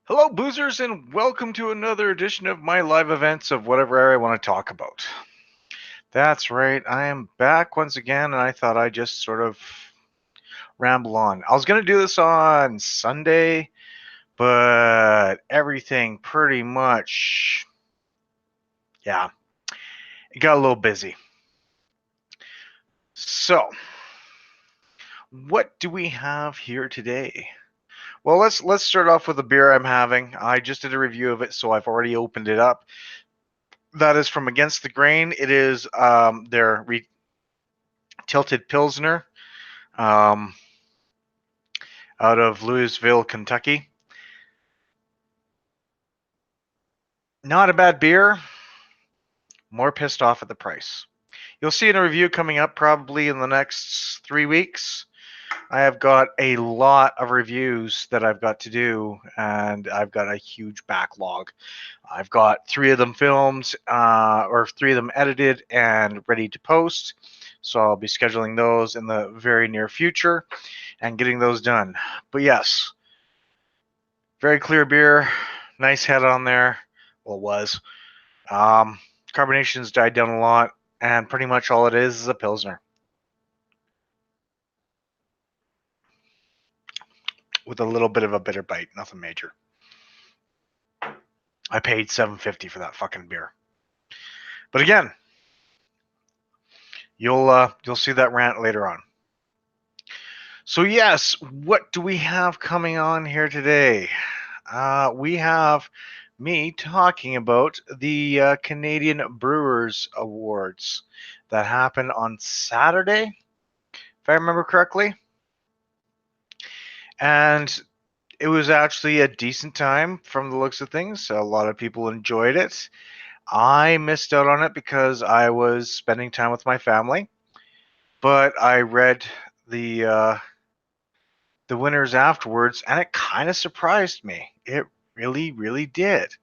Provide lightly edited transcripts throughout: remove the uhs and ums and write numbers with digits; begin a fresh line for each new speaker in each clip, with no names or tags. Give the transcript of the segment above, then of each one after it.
Hello, boozers, and welcome to another edition of my live events of whatever I want to talk about. That's right, I am back once again, and I thought I'd just sort of ramble on. I was going to do this on Sunday, but everything pretty much, yeah, it got a little busy. So, what do we have here today? Well, let's start off with the beer I'm having. I just did a review of it, so I've already opened it up. That is from Against the Grain. It is their tilted pilsner um, out of Louisville, Kentucky. Not a bad beer. More pissed off at the price. You'll see in a review coming up probably in the next 3 weeks. I have got a lot of reviews that I've got to do, and I've got a huge backlog. I've got 3 of them filmed, or 3 of them edited and ready to post. So I'll be scheduling those in the very near future and getting those done. But yes, very clear beer, nice head on there. Well, it was. Um, Carbonation's died down a lot, and pretty much all it is a pilsner with a little bit of a bitter bite. Nothing major. I paid $7.50 for that fucking beer. But again, you'll see that rant later on. So yes, what do we have coming on here today? We have me talking about the Canadian Brewers Awards that happened on Saturday, if I remember correctly. And it was actually a decent time from the looks of things. A lot of people enjoyed it. I missed out on it because I was spending time with my family, but I read the the winners afterwards, and it kind of surprised me. It really, really did.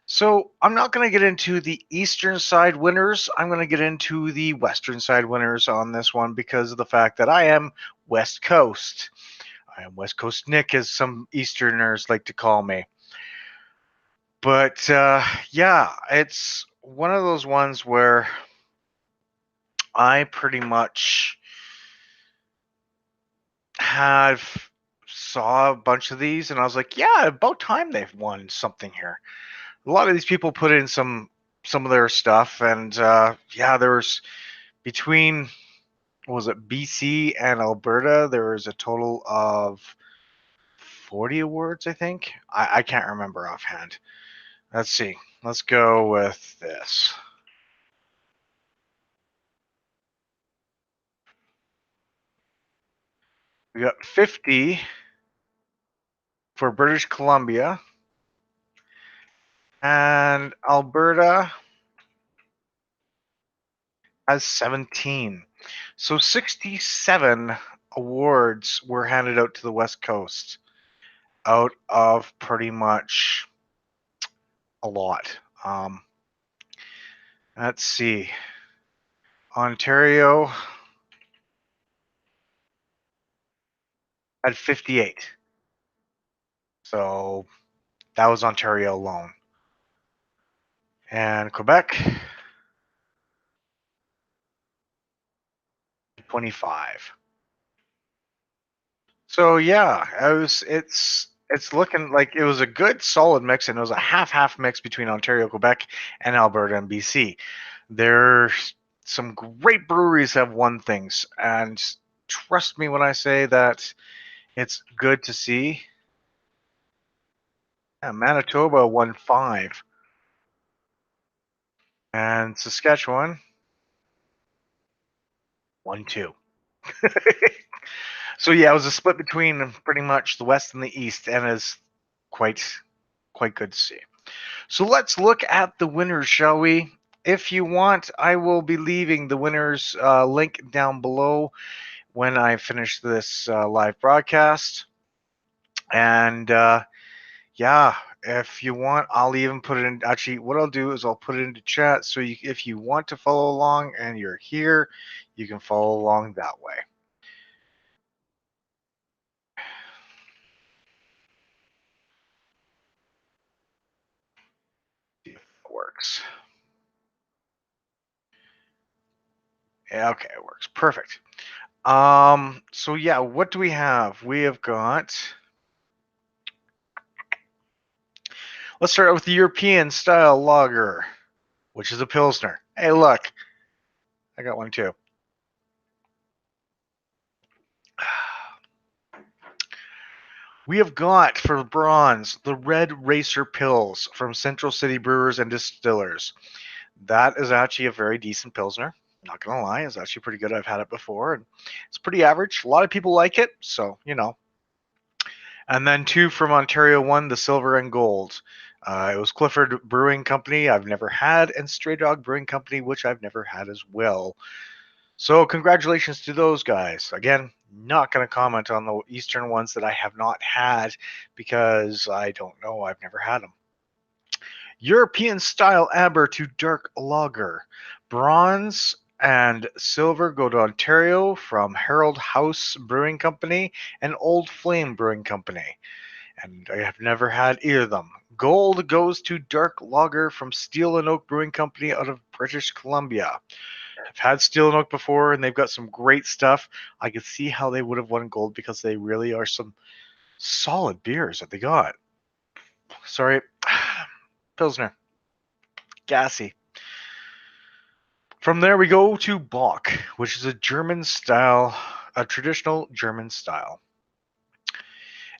So I'm not going to get into the Eastern side winners. I'm going to get into the Western side winners on this one because of the fact that I am West Coast. I am West Coast Nick, as some Easterners like to call me. But yeah, it's one of those ones where I pretty much have saw a bunch of these, and I was like, yeah, about time they've won something here. A lot of these people put in some of their stuff, and yeah, there was between, what was it, BC and Alberta, there was a total of 40 awards, I think. I can't remember offhand. Let's see. Let's go with this. We got 50 for British Columbia, and Alberta has 17. So 67 awards were handed out to the West Coast out of pretty much a lot. Let's see. Ontario had 58. So that was Ontario alone. And Quebec, 25. So yeah, it's looking like it was a good solid mix, and it was a half mix between Ontario, Quebec, and Alberta and BC. There's some great breweries have won things, and trust me when I say that it's good to see. Yeah, Manitoba won 5, and Saskatchewan won 2. So yeah, it was a split between pretty much the West and the East, and is quite quite good to see. So let's look at the winners, shall we? If you want, I will be leaving the winners link down below when I finish this live broadcast. And yeah, if you want, I'll even put it in. Actually, what I'll do is I'll put it into chat. So if you want to follow along and you're here, you can follow along that way. works. Yeah, okay, it works. Perfect. So yeah, what do we have? We have got. Let's start out with the European style lager, which is a Pilsner. Hey, look, I got one too. We have got for bronze the Red Racer Pils from Central City Brewers and Distillers. That is actually a very decent Pilsner. Not gonna lie, it's actually pretty good. I've had it before, and it's pretty average. A lot of people like it, so you know. And then two from Ontario won the silver and gold. It was Clifford Brewing Company, I've never had, and Stray Dog Brewing Company, which I've never had as well. So congratulations to those guys. Again, not going to comment on the Eastern ones that I have not had because I don't know. I've never had them. European style amber to dark lager. Bronze and silver go to Ontario from Herald House Brewing Company and Old Flame Brewing Company. And I have never had either of them. Gold goes to dark lager from Steel and Oak Brewing Company out of British Columbia. I've had Steel and Oak before, and they've got some great stuff. I could see how they would have won gold because they really are some solid beers that they got. Sorry, Pilsner, gassy. From there we go to Bock, which is a German style, a traditional German style.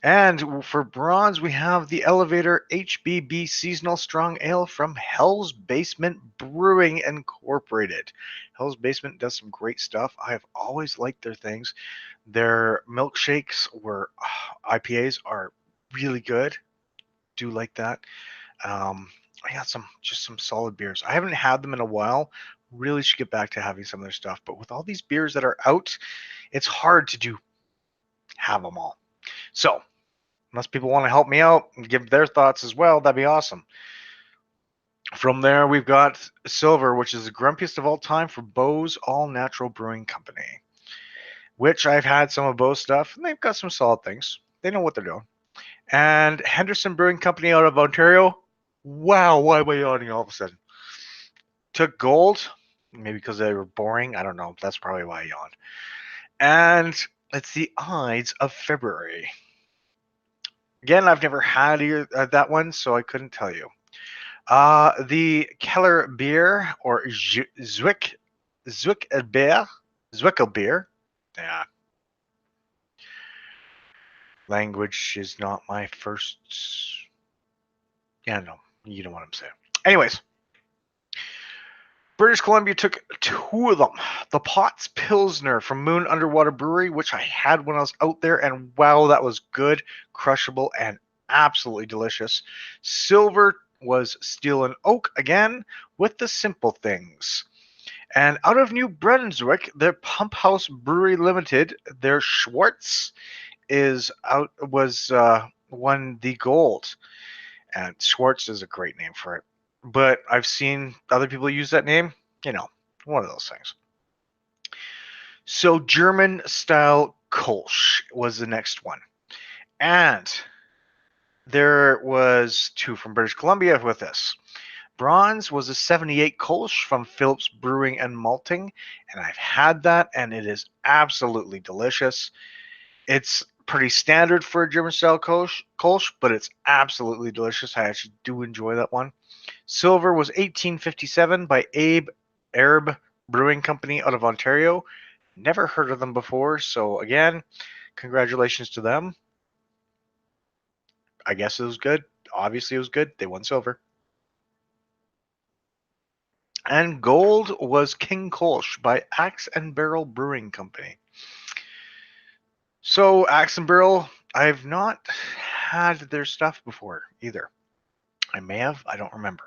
And for bronze, we have the Elevator HBB Seasonal Strong Ale from Hell's Basement Brewing Incorporated. Hell's Basement does some great stuff. I have always liked their things. Their milkshakes were IPAs are really good. Do like that. I got some solid beers. I haven't had them in a while. Really should get back to having some of their stuff. But with all these beers that are out, it's hard to have them all. So unless people want to help me out and give their thoughts as well, that'd be awesome. From there, we've got silver, which is the grumpiest of all time for Bo's All Natural Brewing Company, which I've had some of Bo's stuff, and they've got some solid things. They know what they're doing. And Henderson Brewing Company out of Ontario. Wow, why am I yawning all of a sudden? Took gold, maybe because they were boring. I don't know. That's probably why I yawned. And it's the Ides of February. Again, I've never had that one, so I couldn't tell you. The Keller beer or Zwickelbeer. Yeah. Language is not my first. Yeah, no, you know what I'm saying. Anyways, British Columbia took two of them. The Potts Pilsner from Moon Underwater Brewery, which I had when I was out there, and wow, that was good, crushable, and absolutely delicious. Silver was Steel and Oak again with the simple things. And out of New Brunswick, their Pump House Brewery Limited, their Schwartz won the gold. And Schwartz is a great name for it. But I've seen other people use that name, one of those things. So German style Kolsch was the next one. And there was two from British Columbia with this. Bronze was a 78 Kolsch from Phillips Brewing and Malting, and I've had that, and it is absolutely delicious. It's pretty standard for a German style Kolsch, but it's absolutely delicious. I actually do enjoy that one. Silver was 1857 by Abe Arab Brewing Company out of Ontario. Never heard of them before, so again, congratulations to them. I guess it was good. Obviously, it was good. They won silver. And gold was King Kolsch by Axe and Barrel Brewing Company. So Axe and Barrel, I've not had their stuff before either. I may have. I don't remember.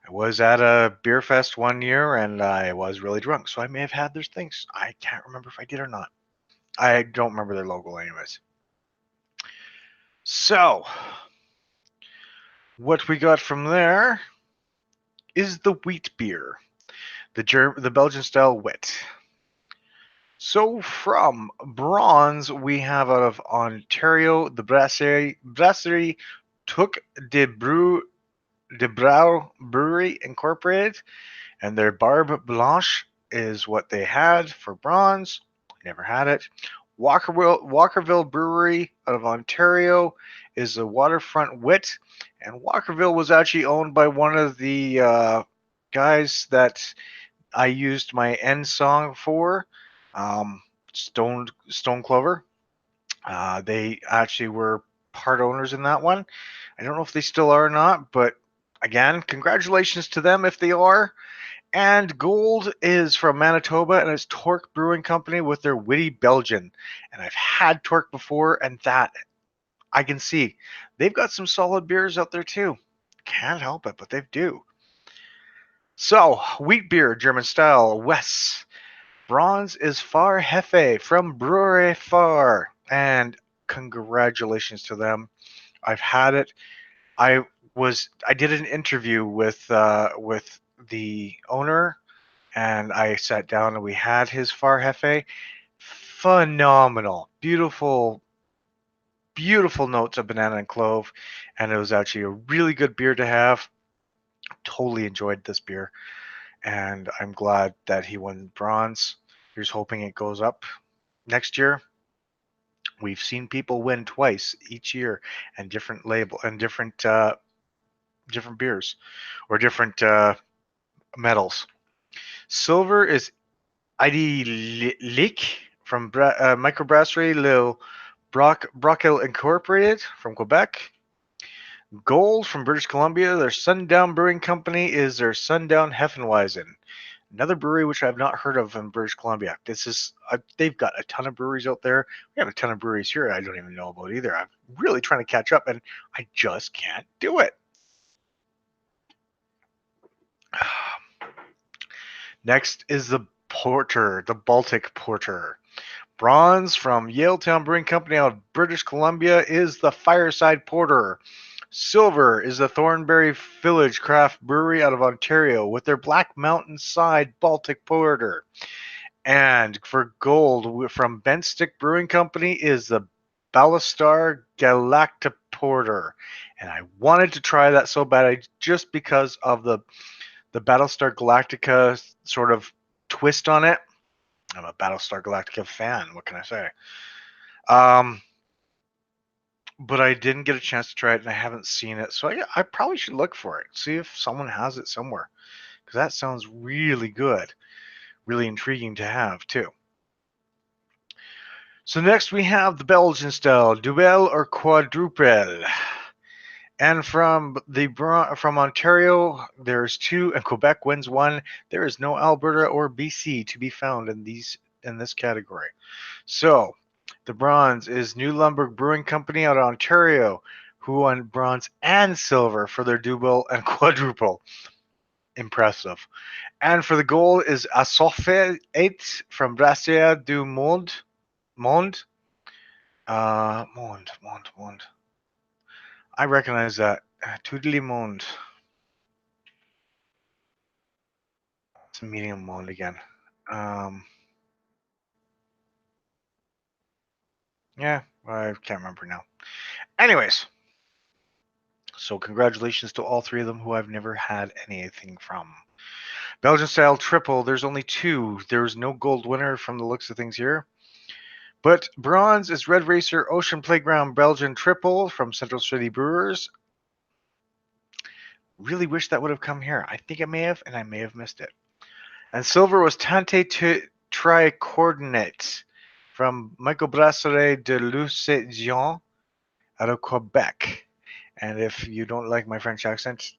I was at a beer fest one year and I was really drunk, so I may have had their things. I can't remember if I did or not. I don't remember their logo anyways. So, what we got from there is the wheat beer, the Belgian style wit. So from bronze, we have out of Ontario the Brasserie Took de de Brau Brewery Incorporated, and their Barbe Blanche is what they had for bronze. Never had it. Walkerville Brewery out of Ontario is a waterfront wit, and Walkerville was actually owned by one of the guys that I used my end song for, Stone Clover. They actually were part owners in that one. I don't know if they still are or not, but again, congratulations to them if they are. And gold is from Manitoba and it's Torque Brewing Company with their Witty Belgian. And I've had Torque before, and that I can see. They've got some solid beers out there too. Can't help it, but they do. So, wheat beer, German style, Wes. Bronze is Far Hefe from Brewery Far. And congratulations to them. I've had it. I did an interview with the owner, and I sat down and we had his Far Hefe. Phenomenal, beautiful, beautiful notes of banana and clove, and it was actually a really good beer to have. Totally enjoyed this beer, and I'm glad that he won bronze. Here's hoping it goes up next year. We've seen people win twice each year, and different label and different beers or different metals. Silver is Idyllic from Microbrasserie Le Brockhill Incorporated from Quebec. Gold from British Columbia, their Sundown Brewing Company is their Sundown Heffenweisen. Another brewery which I've not heard of in British Columbia. This is they've got a ton of breweries out there. We have a ton of breweries here I don't even know about either. I'm really trying to catch up, and I just can't do it. Next is the Porter, the Baltic Porter. Bronze from Yaletown Brewing Company out of British Columbia is the Fireside Porter. Silver is the Thornbury Village Craft Brewery out of Ontario with their Black Mountain Side Baltic Porter. And for gold from Bent Stick Brewing Company is the Ballastar Galacta Porter. And I wanted to try that so bad, just because of the Battlestar Galactica sort of twist on it. I'm a Battlestar Galactica fan. What can I say? Um, but I didn't get a chance to try it, and I haven't seen it, so I probably should look for it, see if someone has it somewhere, because that sounds really good, really intriguing to have too. So next we have the Belgian style, Duel or Quadruple. And from Ontario, there's two, and Quebec wins one. There is no Alberta or BC to be found in this category. So the bronze is New Lumberg Brewing Company out of Ontario, who won bronze and silver for their double and quadruple. Impressive. And for the gold is Assoffet 8 from Brasserie du Monde. Monde. Monde. I recognize that. Tout le monde. It's a medium monde again. Yeah, I can't remember now. Anyways, so congratulations to all three of them who I've never had anything from. Belgian style triple, there's only two. There's no gold winner from the looks of things here. But bronze is Red Racer Ocean Playground Belgian triple from Central City Brewers. Really wish that would have come here. I think it may have, and I may have missed it. And silver was Tante Tricoordinate from Microbrasserie de Lucian out of Quebec. And if you don't like my French accent,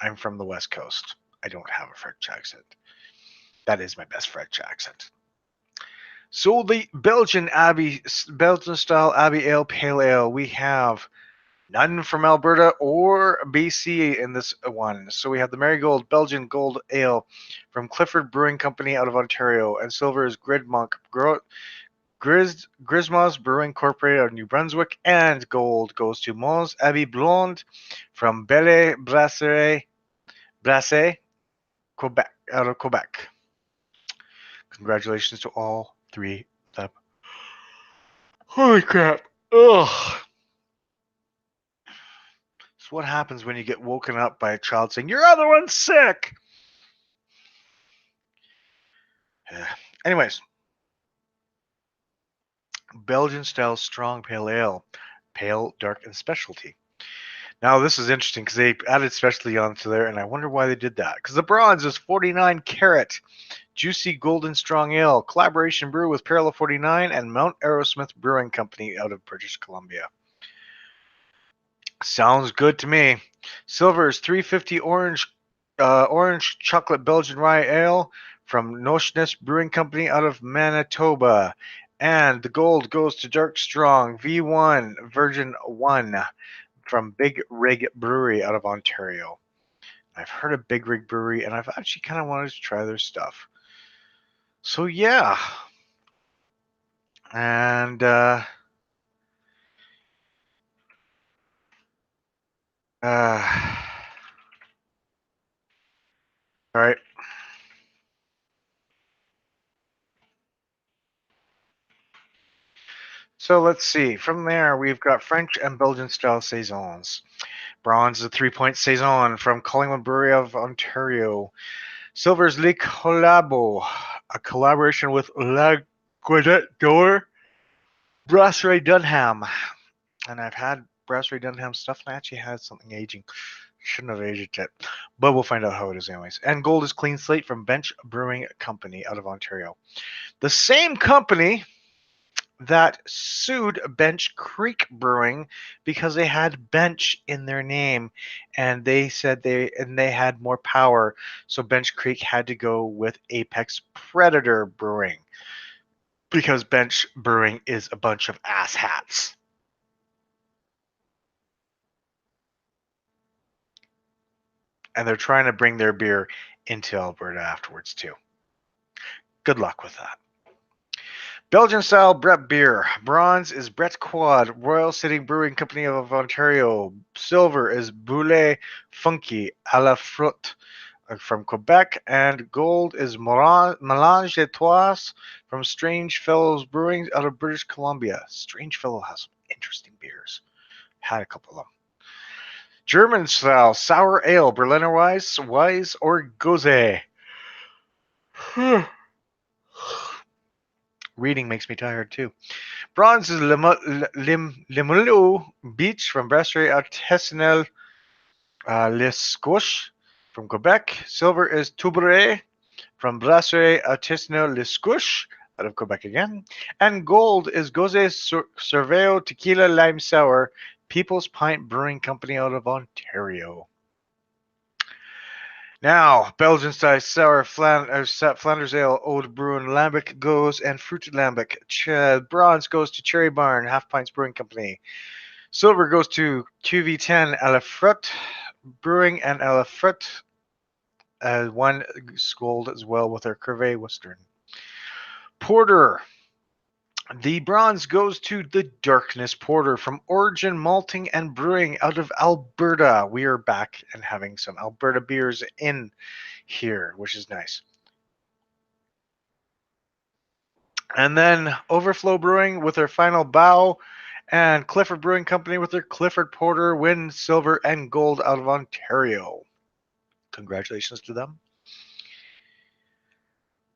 I'm from the West Coast. I don't have a French accent. That is my best French accent. So the Belgian style Abbey Ale Pale Ale, we have none from Alberta or BC in this one. So we have the Marigold Belgian Gold Ale from Clifford Brewing Company out of Ontario, and silver is Grismos Brewing Corporated out of New Brunswick, and gold goes to Mons Abbey Blonde from Belle Brasse, Quebec, out of Quebec. Congratulations to all three of them. Holy crap. Ugh. It's what happens when you get woken up by a child saying, your other one's sick. Anyways, Belgian-style strong pale ale. Pale, dark, and specialty. Now, this is interesting because they added specialty onto there, and I wonder why they did that. Because the bronze is 49 carat. Juicy Golden Strong Ale, collaboration brew with Parallel 49 and Mount Arrowsmith Brewing Company out of British Columbia. Sounds good to me. Silver is 350 orange chocolate Belgian rye ale from Noshness Brewing Company out of Manitoba. And the gold goes to Dark Strong V1 Virgin 1 from Big Rig Brewery out of Ontario. I've heard of Big Rig Brewery, and I've actually kind of wanted to try their stuff. So yeah. And all right. So let's see. From there, we've got French and Belgian style saisons. Bronze is a 3-point saison from Collingwood Brewery of Ontario. Silver is Le Collabo, a collaboration with La Guedette d'Or Brasserie Dunham. And I've had Brasserie Dunham stuff, and I actually had something aging. Shouldn't have aged it, but we'll find out how it is anyways. And gold is Clean Slate from Bench Brewing Company out of Ontario. The same company that sued Bench Creek Brewing because they had Bench in their name, and they said they had more power, so Bench Creek had to go with Apex Predator Brewing because Bench Brewing is a bunch of asshats. And they're trying to bring their beer into Alberta afterwards too. Good luck with that. Belgian style Brett beer. Bronze is Brett Quad, Royal City Brewing Company of Ontario. Silver is Boulet Funky à la Fruit from Quebec. And gold is Mélange des Trois from Strange Fellows Brewing out of British Columbia. Strange Fellow has some interesting beers. Had a couple of them. German style sour ale, Berliner Weiss, or Gose. Reading makes me tired too. Bronze is Limoulo Beach from Brasserie Artisanale Les Gauches from Quebec. Silver is Toubret from Brasserie Artisanale Les Gauches out of Quebec again. And gold is Gose Cerveo Tequila Lime Sour, People's Pint Brewing Company out of Ontario. Now, Belgian style sour Flanders Ale, Old Bruin Lambic goes, and Fruited Lambic. Bronze goes to Cherry Barn, Half Pints Brewing Company. Silver goes to QV10 à la Fruit Brewing and à la Fruit. One gold as well with our Curve Western. Porter. The bronze goes to the Darkness Porter from Origin Malting and Brewing out of Alberta. We are back and having some Alberta beers in here, which is nice. And then Overflow Brewing with their Final Bow, and Clifford Brewing Company with their Clifford Porter win silver and gold out of Ontario. Congratulations to them.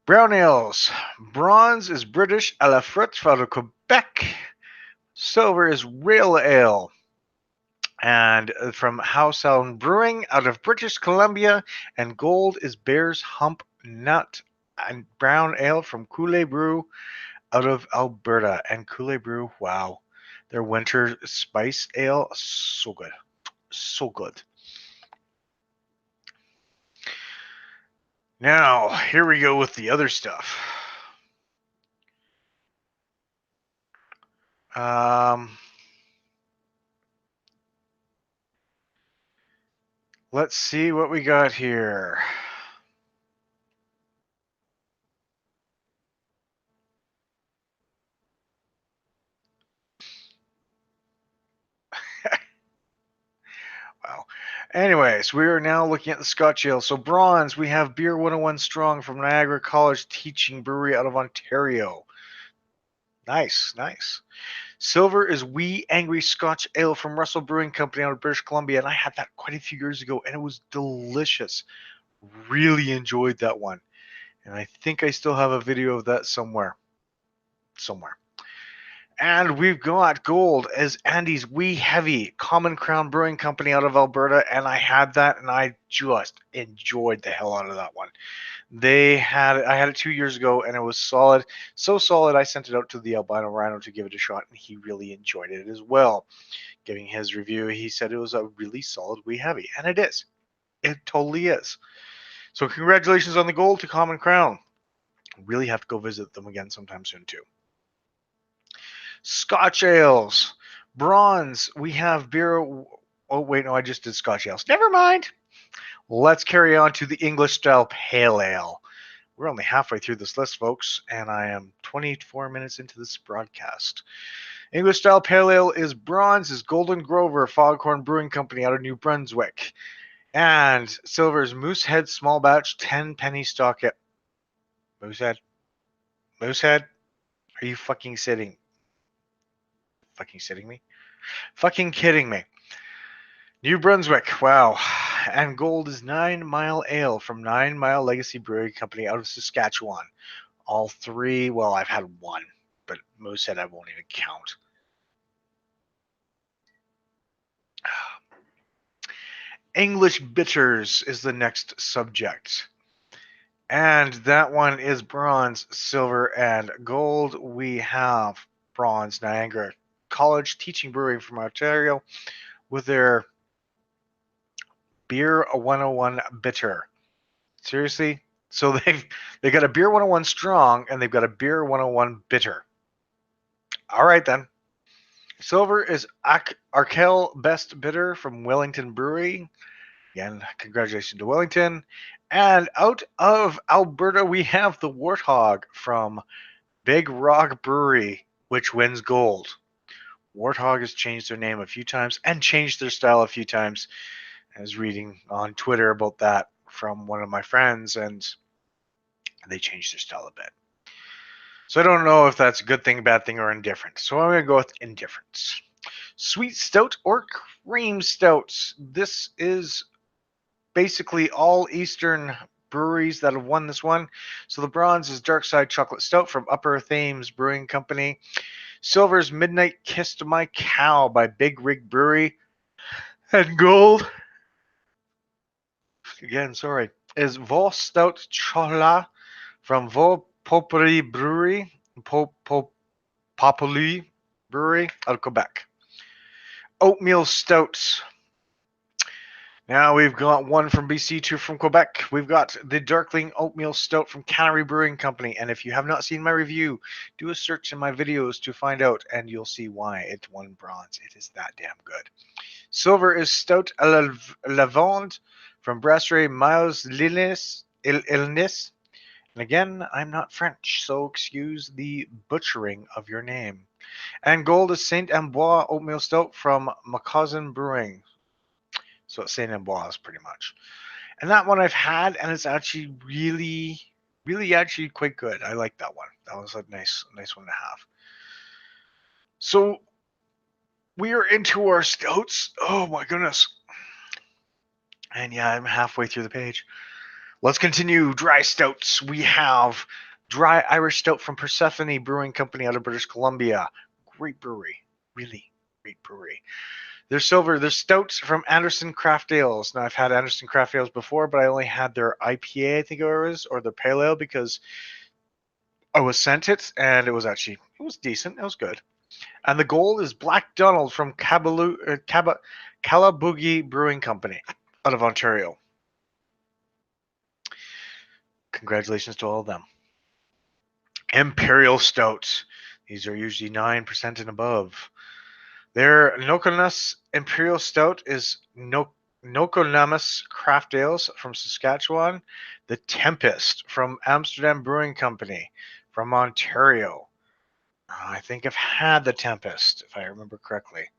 Brown ales. Bronze is British à la Fruit out of Quebec. Silver is Rail Ale. And from House Sound Brewing out of British Columbia. And gold is Bear's Hump Nut and Brown Ale from Coulee Brew out of Alberta. And Coulee Brew, wow. Their winter spice ale, so good. So good. Now, here we go with the other stuff. Let's see what we got here. Wow. Anyways, we are now looking at the Scotch Ale. So bronze, we have Beer 101 Strong from Niagara College Teaching Brewery out of Ontario. Nice, nice. Silver is Wee Angry Scotch Ale from Russell Brewing Company out of British Columbia, and I had that quite a few years ago, and it was delicious. Really enjoyed that one, and I think I still have a video of that somewhere. And we've got gold as Andy's Wee Heavy, Common Crown Brewing Company out of Alberta, and I had that, and I just enjoyed the hell out of that one. I had it 2 years ago, and it was solid, so solid I sent it out to the albino rhino to give it a shot, and he really enjoyed it as well. Giving his review, he said it was a really solid Wee Heavy, and it is. It totally is. So congratulations on the gold to Common Crown. Really have to go visit them again sometime soon too. Scotch ales. Bronze, we have beer. Oh, wait, no, I just did Scotch ales. Never mind. Let's carry on to the English style pale ale. We're only halfway through this list, folks, and I am 24 minutes into this broadcast. English style pale ale is bronze, is Golden Grover Foghorn Brewing Company out of New Brunswick. And silver is Moosehead Small Batch 10 penny stock. Moosehead? Moosehead? Are you fucking sitting? Fucking sitting me? Fucking kidding me. New Brunswick, wow. And gold is 9 Mile Ale from 9 Mile Legacy Brewing Company out of Saskatchewan. All three, well, I've had one, but Moosehead I won't even count. English bitters is the next subject. And that one is bronze, silver, and gold. We have bronze Niagara College Teaching Brewing from Ontario with their Beer 101 bitter. Seriously? So they got a Beer 101 strong and they've got a Beer 101 bitter. All right then. Silver is Arkell Best Bitter from Wellington Brewery. Again, congratulations to Wellington. And out of Alberta, we have the Warthog from Big Rock Brewery, which wins gold. Warthog has changed their name a few times and changed their style a few times. I was reading on Twitter about that from one of my friends, and they changed their style a bit. So I don't know if that's a good thing, bad thing, or indifferent. So I'm going to go with indifference. Sweet stout or cream stouts. This is basically all Eastern breweries that have won this one. So the bronze is Dark Side Chocolate Stout from Upper Thames Brewing Company. Silver is Midnight Kissed My Cow by Big Rig Brewery. And gold, again, sorry, is Vol Stout Chola from Vol Populi Brewery. Populi Brewery out of Quebec. Oatmeal Stouts. Now we've got one from BC, two from Quebec. We've got the Darkling Oatmeal Stout from Canary Brewing Company. And if you have not seen my review, do a search in my videos to find out, and you'll see why it won bronze. It is that damn good. Silver is Stout à la Lavande from Brasserie Miles Ilnis. And again, I'm not French, so excuse the butchering of your name. And gold is Saint Amboise Oatmeal Stout from Macausen Brewing. So it's Saint Amboise pretty much. And that one I've had, and it's actually really actually quite good. I like that one. That was a nice one to have. So we are into our stouts. Oh my goodness. And yeah, I'm halfway through the page. Let's continue. Dry stouts. We have Dry Irish Stout from Persephone Brewing Company out of British Columbia. Great brewery. Really great brewery. There's silver. There's stouts from Anderson Craft Ales. Now, I've had Anderson Craft Ales before, but I only had their IPA, I think it was, or their pale ale, because I was sent it, and it was decent. It was good. And the gold is Black Donald from Calabugie Brewing Company out of Ontario. Congratulations to all of them. Imperial Stouts. These are usually 9% and above. Their Nokonamus Imperial Stout is Nokonamus Craft Ales from Saskatchewan. The Tempest from Amsterdam Brewing Company from Ontario. I think I've had the Tempest, if I remember correctly.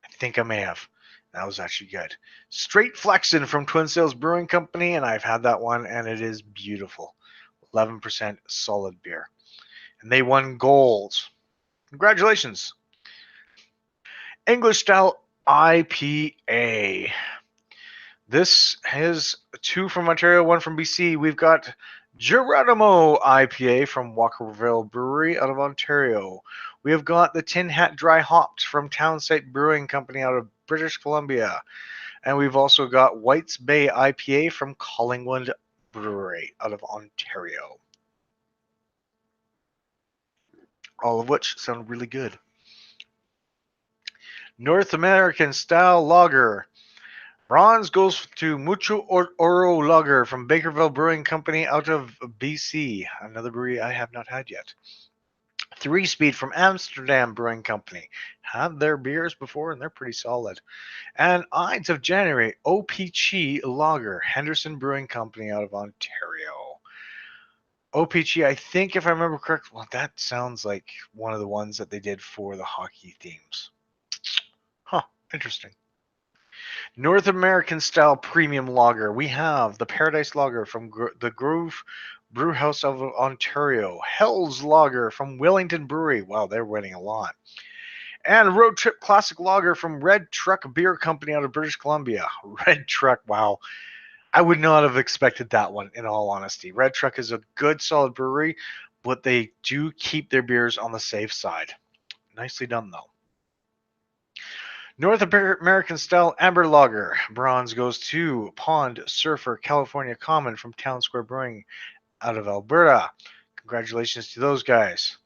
I think I may have. That was actually good. Straight Flexin from Twin Sails Brewing Company, and I've had that one, and it is beautiful. 11% solid beer. And they won gold. Congratulations. English Style IPA. This has two from Ontario, one from BC. We've got Geronimo IPA from Walkerville Brewery out of Ontario. We have got the Tin Hat Dry Hopped from Townsite Brewing Company out of British Columbia. And we've also got White's Bay IPA from Collingwood Brewery out of Ontario. All of which sound really good. North American Style Lager. Bronze goes to Mucho Oro Lager from Bakerville Brewing Company out of BC, another brewery I have not had yet. 3 Speed from Amsterdam Brewing Company. Had their beers before and they're pretty solid. And Ides of January, OPG Lager, Henderson Brewing Company out of Ontario. OPG, I think if I remember correctly, well, that sounds like one of the ones that they did for the hockey themes. Huh, interesting. North American Style Premium Lager. We have the Paradise Lager from the Grove Brewhouse of Ontario. Hell's Lager from Wellington Brewery. Wow, they're winning a lot. And Road Trip Classic Lager from Red Truck Beer Company out of British Columbia. Red Truck, wow. I would not have expected that one, in all honesty. Red Truck is a good, solid brewery, but they do keep their beers on the safe side. Nicely done, though. North American Style Amber Lager. Bronze goes to Pond Surfer California Common from Town Square Brewing out of Alberta. Congratulations to those guys.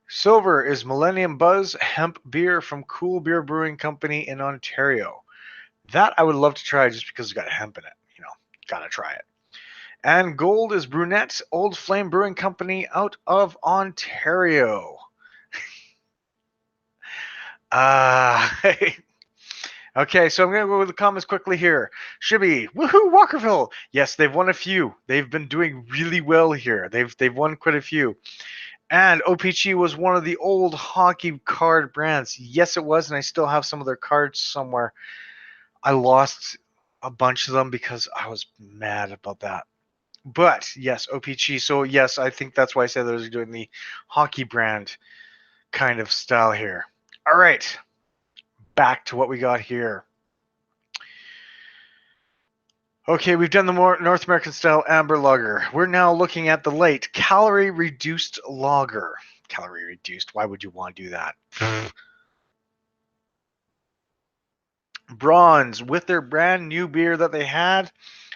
Silver is Millennium Buzz Hemp Beer from Cool Beer Brewing Company in Ontario. That I would love to try just because it's got hemp in it. You know, gotta try it. And gold is Brunette Old Flame Brewing Company out of Ontario. Okay, so I'm going to go with the comments quickly here. Shibby, woohoo, Walkerville. Yes, they've won a few. They've been doing really well here. They've won quite a few. And OPG was one of the old hockey card brands. Yes, it was, and I still have some of their cards somewhere. I lost a bunch of them because I was mad about that. But yes, OPG. So yes, I think that's why I said they're doing the hockey brand kind of style here. All right, back to what we got here. Okay, we've done the more North American style amber lager. We're now looking at the light calorie reduced lager. Calorie reduced. Why would you want to do that? Bronze, with their brand new beer that they had,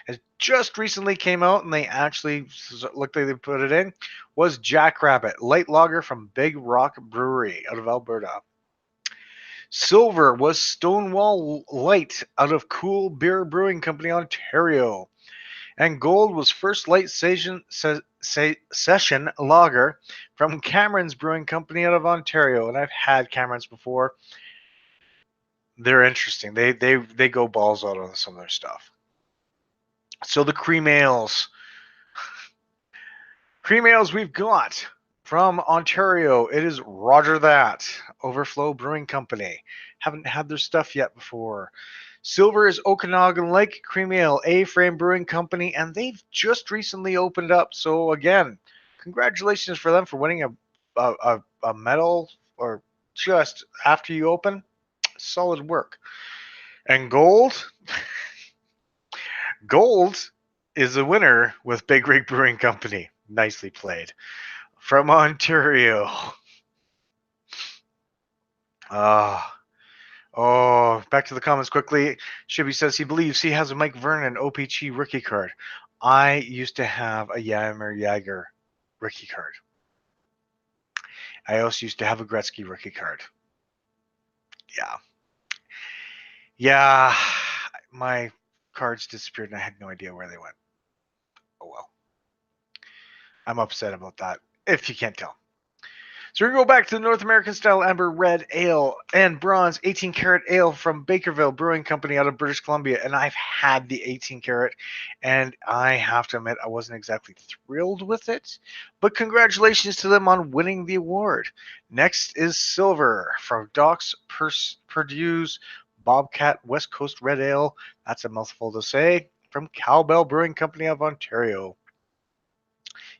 it just recently came out and they actually looked like they put it in, was Jackrabbit light lager from Big Rock Brewery out of Alberta. Silver was Stonewall Light out of Cool Beer Brewing Company, Ontario. And gold was First Light Session Lager from Cameron's Brewing Company out of Ontario. And I've had Cameron's before. They're interesting. They go balls out on some of their stuff. So the cream ales. Cream ales we've got from Ontario. It is Roger That, Overflow Brewing Company. Haven't had their stuff yet before. Silver is Okanagan Lake Cream Ale, A-Frame Brewing Company, and they've just recently opened up. So again, congratulations for them for winning a medal, or just after you open. Solid work. And gold, gold is a winner with Big Rig Brewing Company. Nicely played. From Ontario. Back to the comments quickly. Shibby says he believes he has a Mike Vernon OPG rookie card. I used to have a Yammer Yager rookie card. I also used to have a Gretzky rookie card. Yeah, my cards disappeared and I had no idea where they went. Oh well. I'm upset about that, if you can't tell. So we're going to go back to the North American style amber red ale and bronze 18 karat ale from Bakerville Brewing Company out of British Columbia. And I've had the 18 karat, and I have to admit I wasn't exactly thrilled with it. But congratulations to them on winning the award. Next is silver from Doc's Purdue's Bobcat West Coast Red Ale. That's a mouthful to say. From Cowbell Brewing Company of Ontario.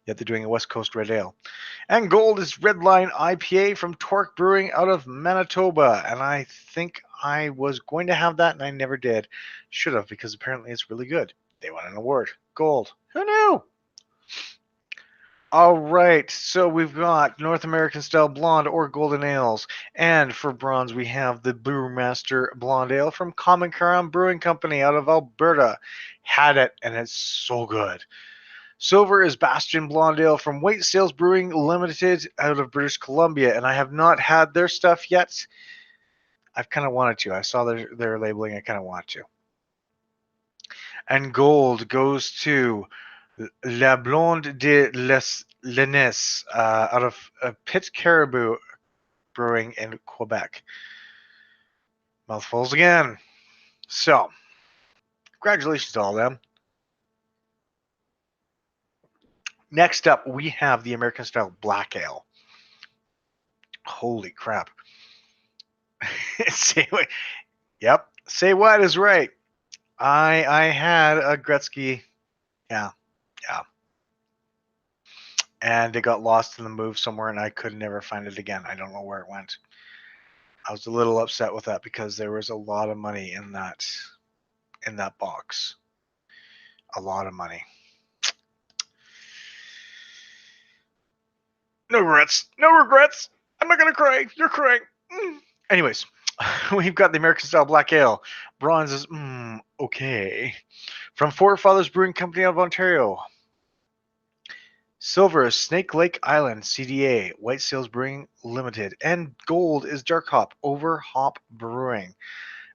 Yet they're doing a West Coast Red Ale. And gold is Redline IPA from Torque Brewing out of Manitoba. And I think I was going to have that and I never did. Should have, because apparently it's really good. They won an award. Gold. Who knew? All right, so we've got North American Style Blonde or Golden Ales. And for bronze, we have the Brewmaster Blonde Ale from Common Carrum Brewing Company out of Alberta. Had it, and it's so good. Silver is Bastion Blonde Ale from White Sails Brewing Limited out of British Columbia, and I have not had their stuff yet. I've kind of wanted to. I saw their labeling. I kind of want to. And gold goes to La Blonde de Lennes out of Pit Caribou Brewing in Quebec. Mouthfuls again. So, congratulations to all of them. Next up, we have the American Style Black Ale. Holy crap. Yep. Say what is right. I had a Gretzky. Yeah. And it got lost in the move somewhere and I could never find it again. I don't know where it went. I was a little upset with that because there was a lot of money in that box. A lot of money. No regrets. No regrets. I'm not gonna cry. You're crying. Anyways, we've got the American Style Black Ale. Bronze is okay. From Four Fathers Brewing Company out of Ontario. Silver is Snake Lake Island CDA, White Sails Brewing Limited. And gold is Dark Hop Over Hop Brewing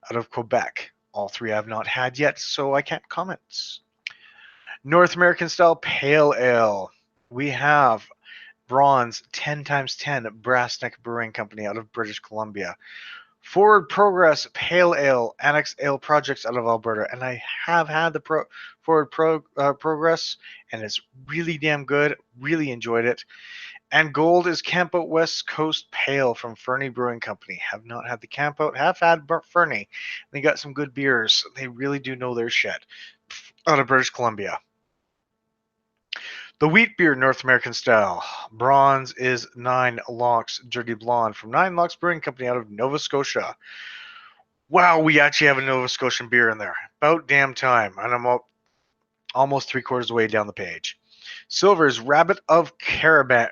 out of Quebec. All three I've not had yet, so I can't comment. North American Style Pale Ale. We have bronze 10x10 Brass Neck Brewing Company out of British Columbia. Forward Progress Pale Ale Annex Ale Projects out of Alberta, and I have had the Forward Progress, and it's really damn good. Really enjoyed it. And gold is Camp Out West Coast Pale from Fernie Brewing Company. Have not had the Camp Out, have had Fernie. They got some good beers. They really do know their shit. Out of British Columbia. The wheat beer North American Style. Bronze is 9 Locks Dirty Blonde from 9 Locks Brewing Company out of Nova Scotia. Wow, we actually have a Nova Scotian beer in there. About damn time. And I'm almost 3/4 of the way down the page. Silver is Rabbit of Carabanog,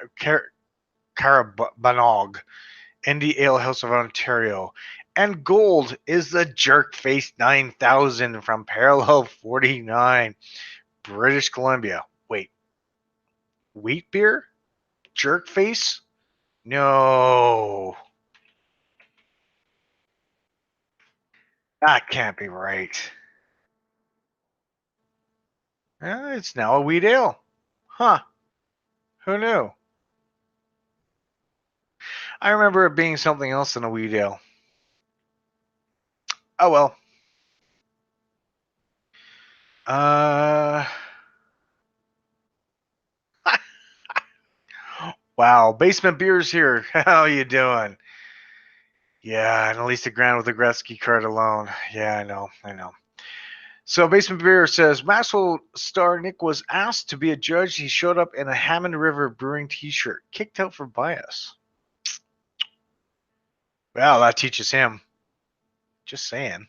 Indie Ale House of Ontario. And gold is the Jerkface 9000 from Parallel 49, British Columbia. Wait, wheat beer? Jerkface? No. That can't be right. It's now a wheat ale. Huh. Who knew? I remember it being something else than a wheat ale. Oh well. Wow. Basement Beer's here. How you doing? Yeah, and at least a grand with the Gretzky card alone. Yeah, I know. So Basement Beer says Maxwell star Nick was asked to be a judge. He showed up in a Hammond River Brewing t-shirt, kicked out for bias. Well, that teaches him. Just saying.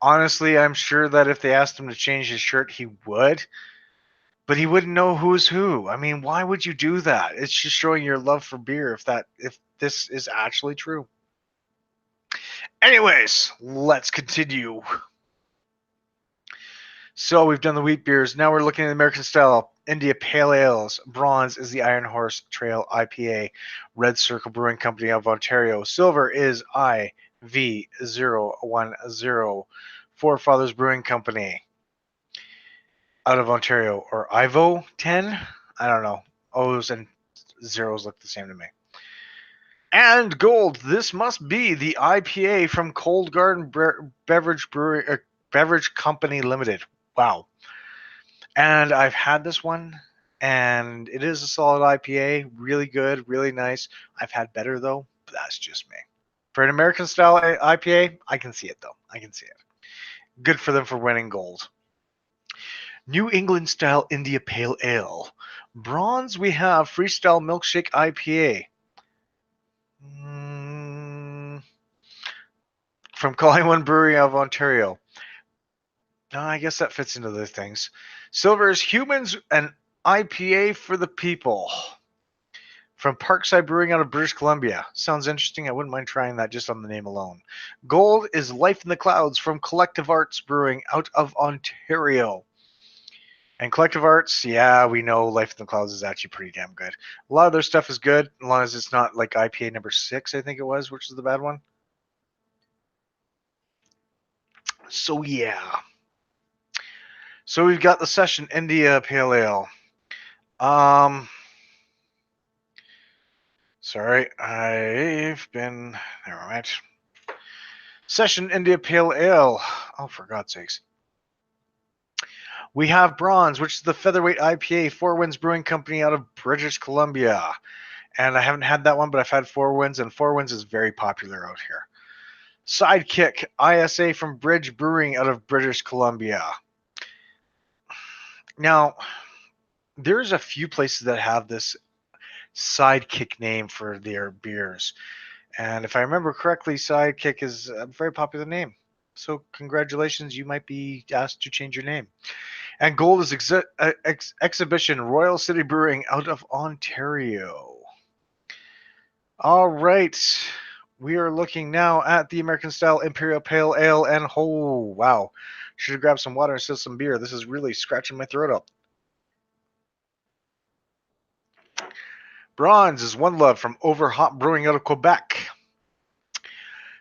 Honestly, I'm sure that if they asked him to change his shirt, he would. But he wouldn't know who's who. I mean, why would you do that? It's just showing your love for beer if this is actually true. Anyways, let's continue. So we've done the wheat beers. Now we're looking at American Style India Pale Ales. Bronze is the Iron Horse Trail IPA. Red Circle Brewing Company of Ontario. Silver is IV010. Four Fathers Brewing Company out of Ontario. Or Ivo 10? I don't know. O's and zeros look the same to me. And gold. This must be the IPA from Cold Garden Beverage Company Limited. Wow. And I've had this one, and it is a solid IPA. Really good, really nice. I've had better, though, but that's just me. For an American style IPA, I can see it, though. I can see it. Good for them for winning gold. New England Style India Pale Ale. Bronze, we have Freestyle Milkshake IPA. From Collingwood Brewery of Ontario. I guess that fits into the things. Silver is Humans and IPA for the People. From Parkside Brewing out of British Columbia. Sounds interesting. I wouldn't mind trying that just on the name alone. Gold is Life in the Clouds from Collective Arts Brewing out of Ontario. And Collective Arts, yeah, we know Life in the Clouds is actually pretty damn good. A lot of their stuff is good, as long as it's not like IPA number 6, I think it was, which is the bad one. So, yeah. So we've got the Session India Pale Ale. Sorry, I've been... Never mind. Session India Pale Ale. Oh, for God's sakes. We have Bronze, which is the featherweight IPA, Four Winds Brewing Company out of British Columbia. And I haven't had that one, but I've had Four Winds, and Four Winds is very popular out here. Sidekick, ISA from Bridge Brewing out of British Columbia. Now, there's a few places that have this Sidekick name for their beers. And if I remember correctly, Sidekick is a very popular name. So congratulations, you might be asked to change your name. And gold is Exhibition Royal City Brewing out of Ontario. All right. We are looking now at the American Style Imperial Pale Ale. And oh, wow. Should have grabbed some water and still some beer. This is really scratching my throat up. Bronze is One Love from Overhop Brewing out of Quebec.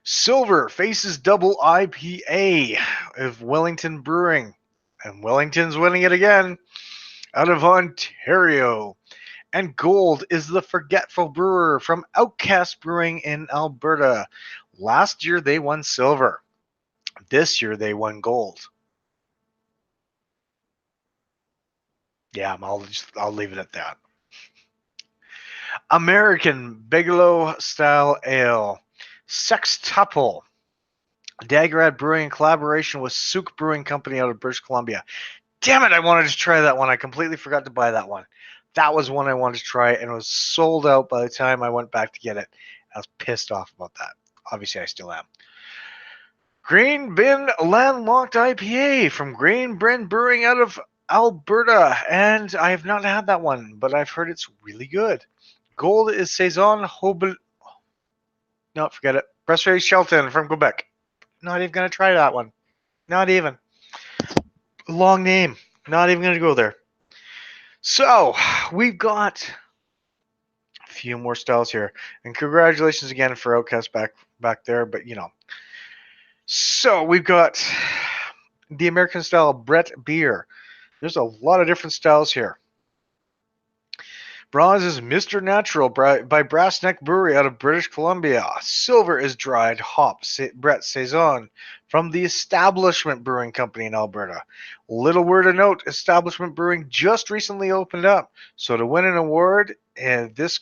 Silver Faces Double IPA of Wellington Brewing. And Wellington's winning it again out of Ontario. And gold is the Forgetful Brewer from Outcast Brewing in Alberta. Last year they won silver. This year they won gold. Yeah, I'll leave it at that. American Bigelow Style Ale. Sextuple. Daggerad Brewing in collaboration with Souk Brewing Company out of British Columbia. Damn it, I wanted to try that one. I completely forgot to buy that one. That was one I wanted to try, and it was sold out by the time I went back to get it. I was pissed off about that. Obviously, I still am. Green Bin Landlocked IPA from Green Bin Brewing out of Alberta, and I have not had that one, but I've heard it's really good. Gold is Saison Hobel. No, forget it. Brasserie Shelton from Quebec. Not even going to try that one. Not even. Long name. Not even going to go there. So, we've got a few more styles here. And congratulations again for Outcast back there, but you know. So, we've got the American style Brett beer. There's a lot of different styles here. Bronze is Mr. Natural by Brassneck Brewery out of British Columbia. Silver is Dried Hop Brett Saison from the Establishment Brewing Company in Alberta. Little word of note, Establishment Brewing just recently opened up. So to win an award this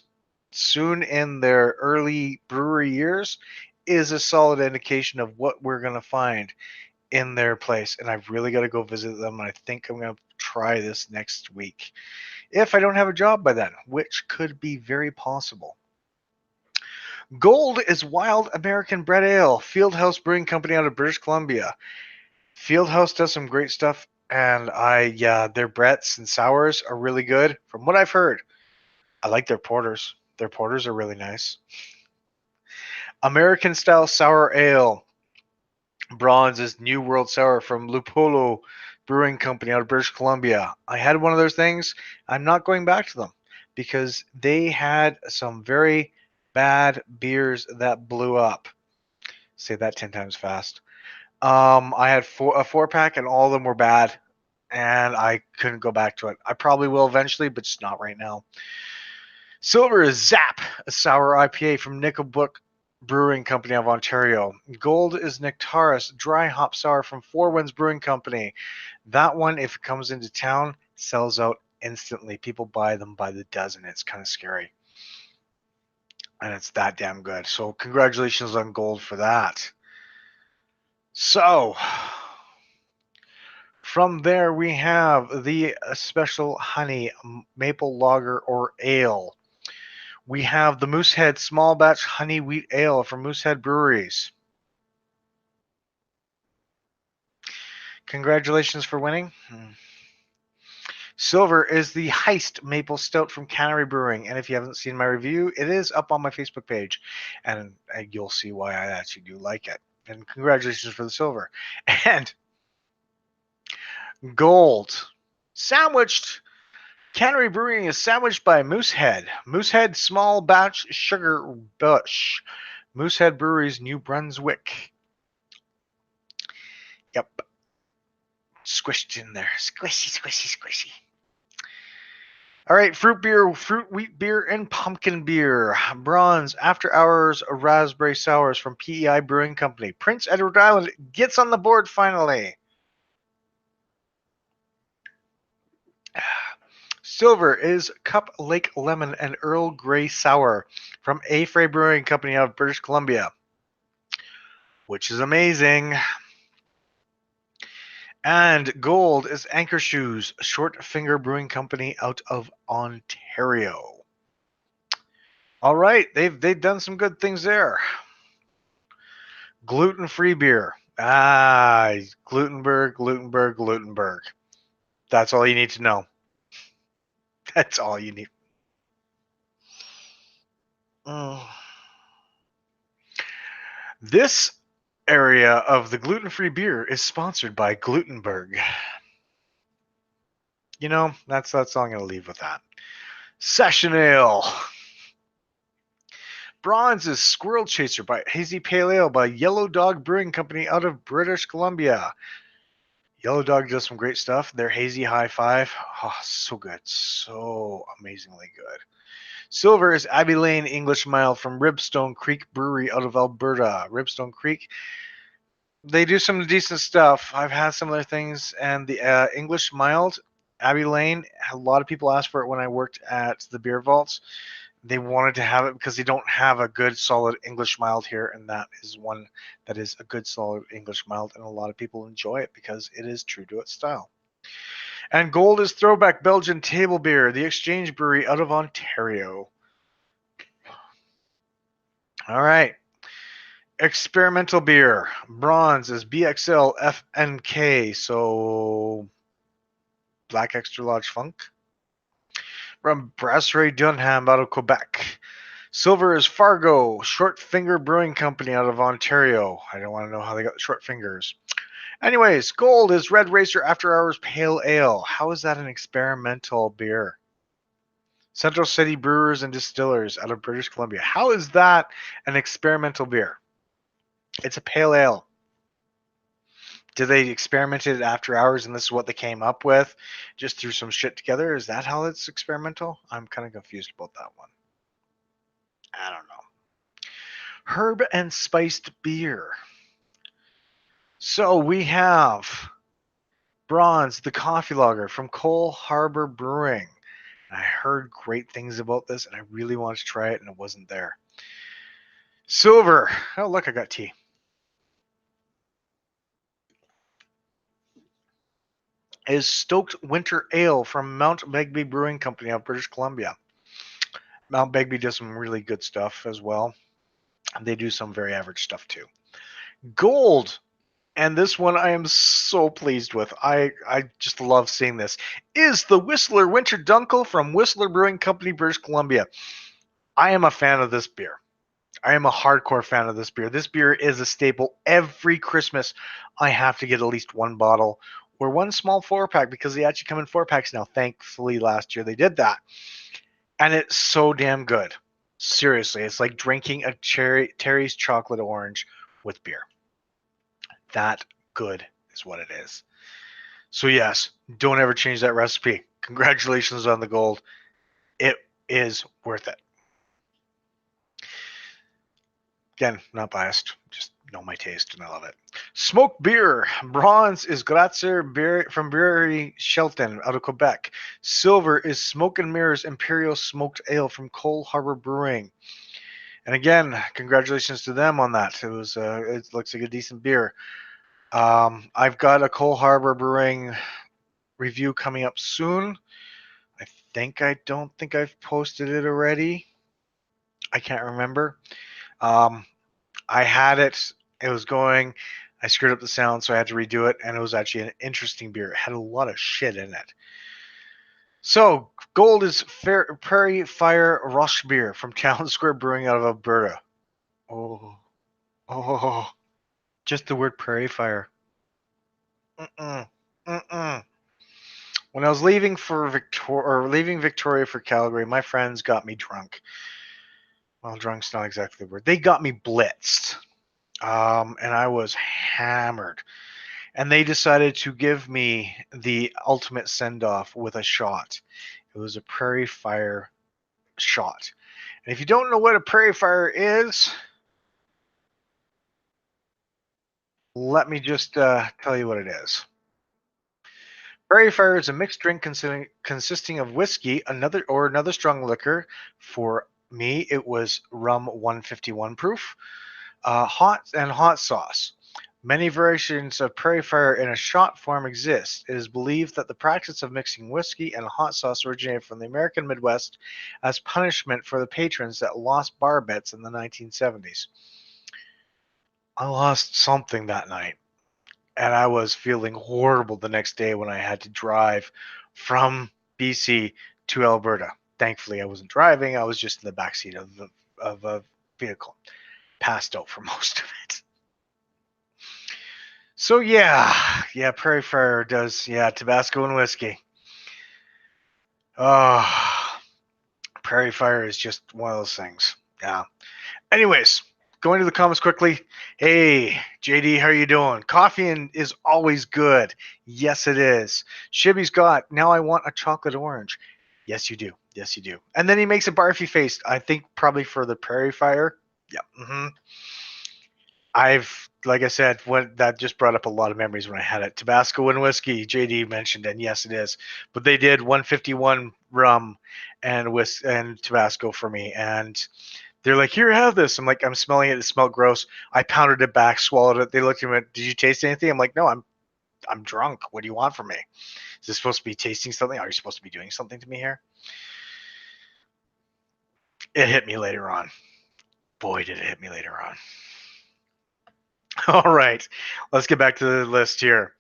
soon in their early brewery years is a solid indication of what we're going to find in their place. And I've really got to go visit them. And I think I'm going to try this next week. If I don't have a job by then, which could be very possible. Gold is Wild American Bread Ale, Fieldhouse Brewing Company out of British Columbia. Fieldhouse does some great stuff, and their Bretts and sours are really good. From what I've heard, I like their porters. Their porters are really nice. American Style Sour Ale. Bronze is New World Sour from Lupolo Brewing Company out of British Columbia. I had one of those things. I'm not going back to them because they had some very bad beers that blew up. Say that 10 times fast. I had a 4-pack and all of them were bad and I couldn't go back to it. I probably will eventually, but just not right now. Silver is Zap, a sour IPA from Nickelbrook Brewing Company of Ontario. Gold is Nectaris Dry Hop Sour from Four Winds Brewing Company. That one, if it comes into town, sells out instantly. People buy them by the dozen. It's kind of scary. And it's that damn good. So congratulations on Gold for that. So, From there, we have the special honey maple lager or ale. We have the Moosehead small batch honey wheat ale from Moosehead Breweries. Congratulations for winning. Silver is the Heist Maple Stout from Canary Brewing. And if you haven't seen my review, it is up on my Facebook page. And you'll see why I actually do like it. And congratulations for the silver. And gold. Sandwiched. Canary Brewing is sandwiched by Moosehead. Moosehead Small Batch Sugar Bush. Moosehead Breweries, New Brunswick. Yep. Squished in there. Squishy, squishy, squishy. All right, fruit beer, fruit wheat beer, and pumpkin beer. Bronze After Hours Raspberry Sours from PEI Brewing Company. Prince Edward Island gets on the board finally. Silver is Cup Lake Lemon and Earl Grey Sour from Afray Brewing Company out of British Columbia, which is amazing. And gold is Anchor Shoes, Short Finger Brewing Company out of Ontario. All right, they've done some good things there. Gluten-free beer. Glutenberg. That's all you need to know. That's all you need. This area of the gluten-free beer is sponsored by Glutenberg. You know, that's all I'm going to leave with that. Session Ale. Bronze is Squirrel Chaser by Hazy Pale Ale by Yellow Dog Brewing Company out of British Columbia. Yellow Dog does some great stuff. Their Hazy High Five. Oh, so good. So amazingly good. Silver is Abbey Lane English Mild from Ribstone Creek Brewery out of Alberta. Ribstone Creek. They do some decent stuff. I've had some of their things, and the English Mild, Abbey Lane, a lot of people asked for it when I worked at the Beer Vaults. They wanted to have it because they don't have a good solid English mild here, and that is one that is a good solid English mild, and a lot of people enjoy it because it is true to its style. And gold is Throwback Belgian Table Beer, the Exchange Brewery out of Ontario. All right. Experimental beer. Bronze is BXL FNK, so Black Extra Large Funk. From Brasserie Dunham out of Quebec. Silver is Fargo, Short Finger Brewing Company out of Ontario. I don't want to know how they got the short fingers. Anyways, gold is Red Racer After Hours Pale Ale. How is that an experimental beer? Central City Brewers and Distillers out of British Columbia. How is that an experimental beer? It's a pale ale. Did they experiment it after hours and this is what they came up with? Just threw some shit together? Is that how it's experimental? I'm kind of confused about that one. I don't know. Herb and spiced beer. So we have Bronze, the coffee lager from Cole Harbor Brewing. I heard great things about this and I really wanted to try it and it wasn't there. Silver. Oh, look, I got tea. Is Stoked Winter Ale from Mount Begbie Brewing Company of British Columbia. Mount Begbie does some really good stuff as well. They do some very average stuff too. Gold, and this one I am so pleased with. I just love seeing this. Is the Whistler Winter Dunkel from Whistler Brewing Company, British Columbia. I am a fan of this beer. I am a hardcore fan of this beer. This beer is a staple. Every Christmas, I have to get at least one bottle or one small 4-pack because they actually come in 4-packs now. Thankfully, last year they did that. And it's so damn good. Seriously, it's like drinking a Terry's chocolate orange with beer. That good is what it is. So yes, don't ever change that recipe. Congratulations on the gold. It is worth it. Again, not biased. Just know my taste and I love it. Smoked beer. Bronze is Grazer beer from Brewery Shelton out of Quebec. Silver is Smoke and Mirrors Imperial Smoked Ale from Cole Harbor Brewing. And again, congratulations to them on that. It looks like a decent beer. I've got a Cole Harbor Brewing review coming up soon. I don't think I've posted it already. I can't remember. Um, I had it. It was going. I screwed up the sound, so I had to redo it, and it was actually an interesting beer. It had a lot of shit in it. So, Gold is Prairie Fire Rush beer from Town Square Brewing out of Alberta. Oh, oh, just the word Prairie Fire. Mm-mm, mm-mm. When I was leaving Victoria for Calgary, my friends got me drunk. Well, drunk's not exactly the word. They got me blitzed, and I was hammered. And they decided to give me the ultimate send off with a shot. It was a Prairie Fire shot. And if you don't know what a Prairie Fire is, let me just tell you what it is. Prairie Fire is a mixed drink consisting of whiskey, another strong liquor. For me, it was rum 151 proof, hot sauce. Many variations of Prairie Fire in a shot form exist. It is believed that the practice of mixing whiskey and hot sauce originated from the American Midwest as punishment for the patrons that lost bar bets in the 1970s. I lost something that night, and I was feeling horrible the next day when I had to drive from BC to Alberta. Thankfully, I wasn't driving. I was just in the backseat of a vehicle. Passed out for most of it. So yeah, Prairie Fire does Tabasco and whiskey. Oh, Prairie Fire is just one of those things. Yeah. Anyways, going to the comments quickly. Hey, JD, how are you doing? Coffee is always good. Yes, it is. Shibby's got, now I want a chocolate orange. Yes, you do. Yes, you do. And then he makes a barfy face. I think probably for the Prairie Fire. Yeah. Like I said, that just brought up a lot of memories when I had it. Tabasco and whiskey, JD mentioned, and yes, it is. But they did 151 rum and Tabasco for me, and they're like, "Here, have this." I'm like, "I'm smelling it. It smelled gross." I pounded it back, swallowed it. They looked at me. Did you taste anything? I'm like, "No, I'm drunk. What do you want from me? Is this supposed to be tasting something? Are you supposed to be doing something to me here?" It hit me later on. Boy, did it hit me later on. All right, let's get back to the list here.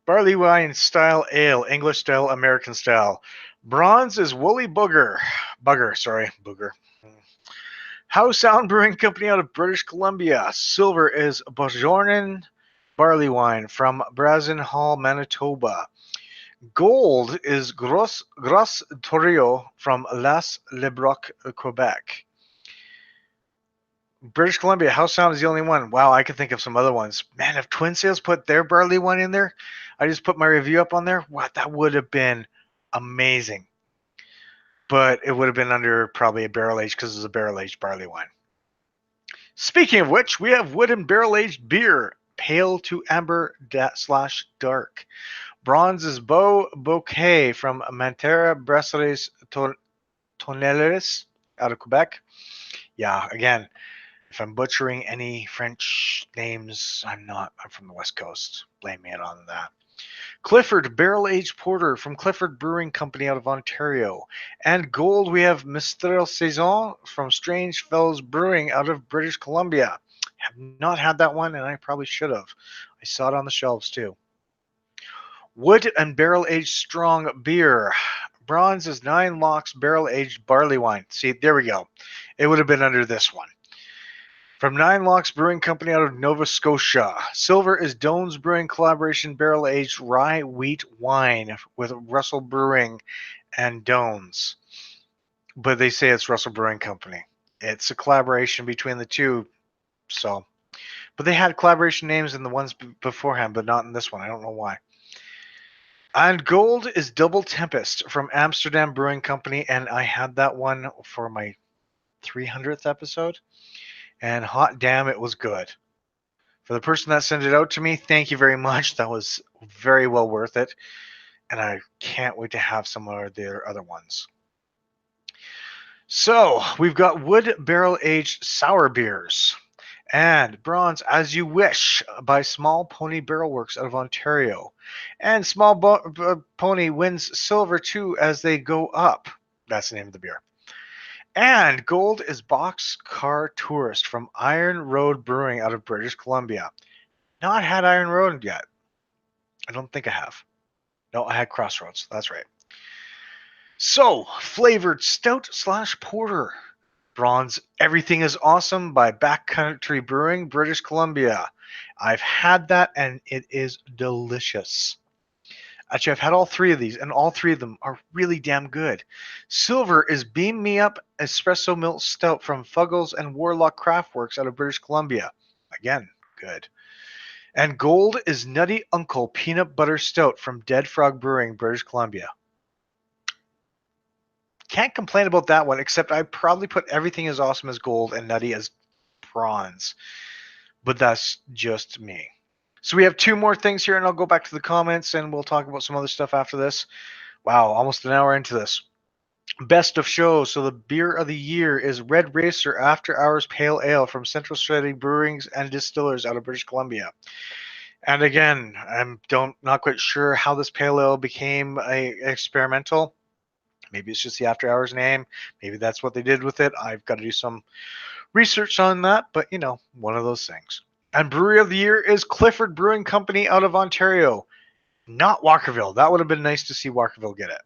Barley wine style ale, English style, American style. Bronze is Woolly Booger. Booger. House Sound Brewing Company out of British Columbia. Silver is Bojornen barley wine from Brazen Hall, Manitoba. Gold is Gros Torio from Les Lebrock, Quebec. British Columbia, House Sound is the only one. Wow, I could think of some other ones. Man, if Twin Sales put their barley wine in there, I just put my review up on there. Wow, that would have been amazing. But it would have been under probably a barrel aged because it's a barrel aged barley wine. Speaking of which, we have wooden barrel aged beer, pale to amber / dark. Bronze is Beau Bouquet from Mantera Brasseries Tonnelleries out of Quebec. Yeah, again, if I'm butchering any French names, I'm not. I'm from the West Coast. Blame me on that. Clifford Barrel Aged Porter from Clifford Brewing Company out of Ontario. And gold, we have Mistral Saison from Strange Fellows Brewing out of British Columbia. Have not had that one, and I probably should have. I saw it on the shelves too. Wood and Barrel Aged Strong Beer. Bronze is 9 Locks Barrel Aged Barley Wine. See, there we go. It would have been under this one. From Nine Locks Brewing Company out of Nova Scotia. Silver is Doan's Brewing Collaboration Barrel Aged Rye Wheat Wine with Russell Brewing and Doan's. But they say it's Russell Brewing Company. It's a collaboration between the two. So, but they had collaboration names in the ones beforehand, but not in this one. I don't know why. And gold is Double Tempest from Amsterdam Brewing Company, and I had that one for my 300th episode. And hot damn, it was good. For the person that sent it out to me, thank you very much. That was very well worth it. And I can't wait to have some of their other ones. So we've got wood barrel aged sour beers. And bronze, As You Wish, by Small Pony Barrel Works out of Ontario. And Pony wins silver too as they go up. That's the name of the beer. And gold is Boxcar Tourist from Iron Road Brewing out of British Columbia. Not had Iron Road yet. I don't think I have. No, I had Crossroads. That's right. So, flavored stout / porter. Bronze, Everything is Awesome by Backcountry Brewing, British Columbia. I've had that and it is delicious. Actually, I've had all three of these, and all three of them are really damn good. Silver is Beam Me Up Espresso Milk Stout from Fuggles and Warlock Craftworks out of British Columbia. Again, good. And gold is Nutty Uncle Peanut Butter Stout from Dead Frog Brewing, British Columbia. Can't complain about that one, except I probably put Everything is Awesome as gold and Nutty as bronze. But that's just me. So we have two more things here, and I'll go back to the comments, and we'll talk about some other stuff after this. Wow, almost an hour into this. Best of show. So the beer of the year is Red Racer After Hours Pale Ale from Central Strategy Brewings and Distillers out of British Columbia. And again, I'm not quite sure how this pale ale became experimental. Maybe it's just the After Hours name. Maybe that's what they did with it. I've got to do some research on that, but one of those things. And brewery of the year is Clifford Brewing Company out of Ontario, not Walkerville. That would have been nice to see Walkerville get it.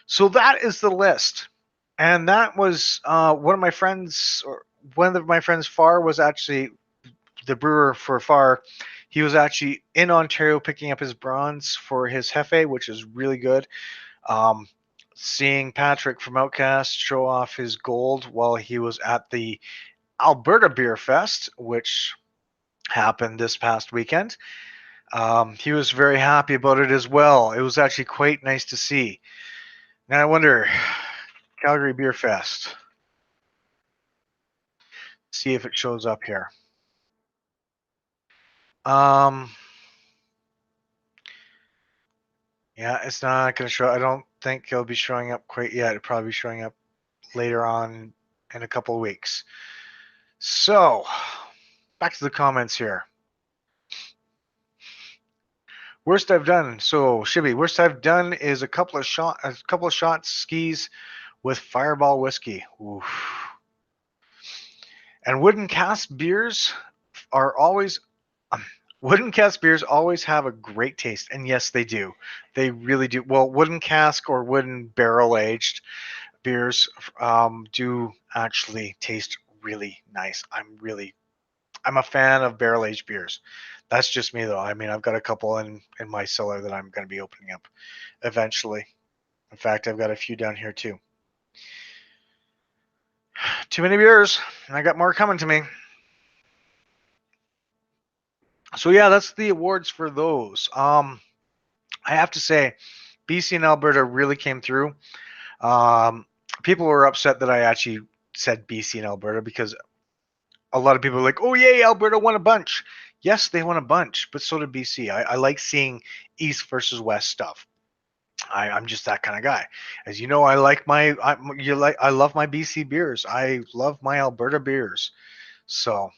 So that is the list. And that was one of my friends, Far, was actually the brewer for Far. He was actually in Ontario picking up his bronze for his Hefe, which is really good. Seeing Patrick from Outcast show off his gold while he was at the Alberta Beer Fest, which happened this past weekend. He was very happy about it as well. It was actually quite nice to see. Now I wonder, Calgary Beer Fest. See if it shows up here. Yeah, it's not going to show. I don't think it'll be showing up quite yet. It'll probably be showing up later on in a couple of weeks. So, back to the comments here. Worst I've done. So, Shibby, worst I've done is a couple of shots skis with Fireball whiskey. Oof. And wooden cask beers always have a great taste, and yes, they do. They really do. Well, wooden cask or wooden barrel aged beers do actually taste really nice. I'm a fan of barrel aged beers. That's just me, though. I mean, I've got a couple in my cellar that I'm going to be opening up eventually. In fact, I've got a few down here too. Too many beers, and I got more coming to me. So yeah, that's the awards for those. I have to say, BC and Alberta really came through. People were upset that I actually said BC and Alberta because a lot of people are like, "Oh yay, Alberta won a bunch." Yes, they won a bunch, but so did BC. I like seeing East versus West stuff. I'm just that kind of guy. As you know, I love my BC beers. I love my Alberta beers. So,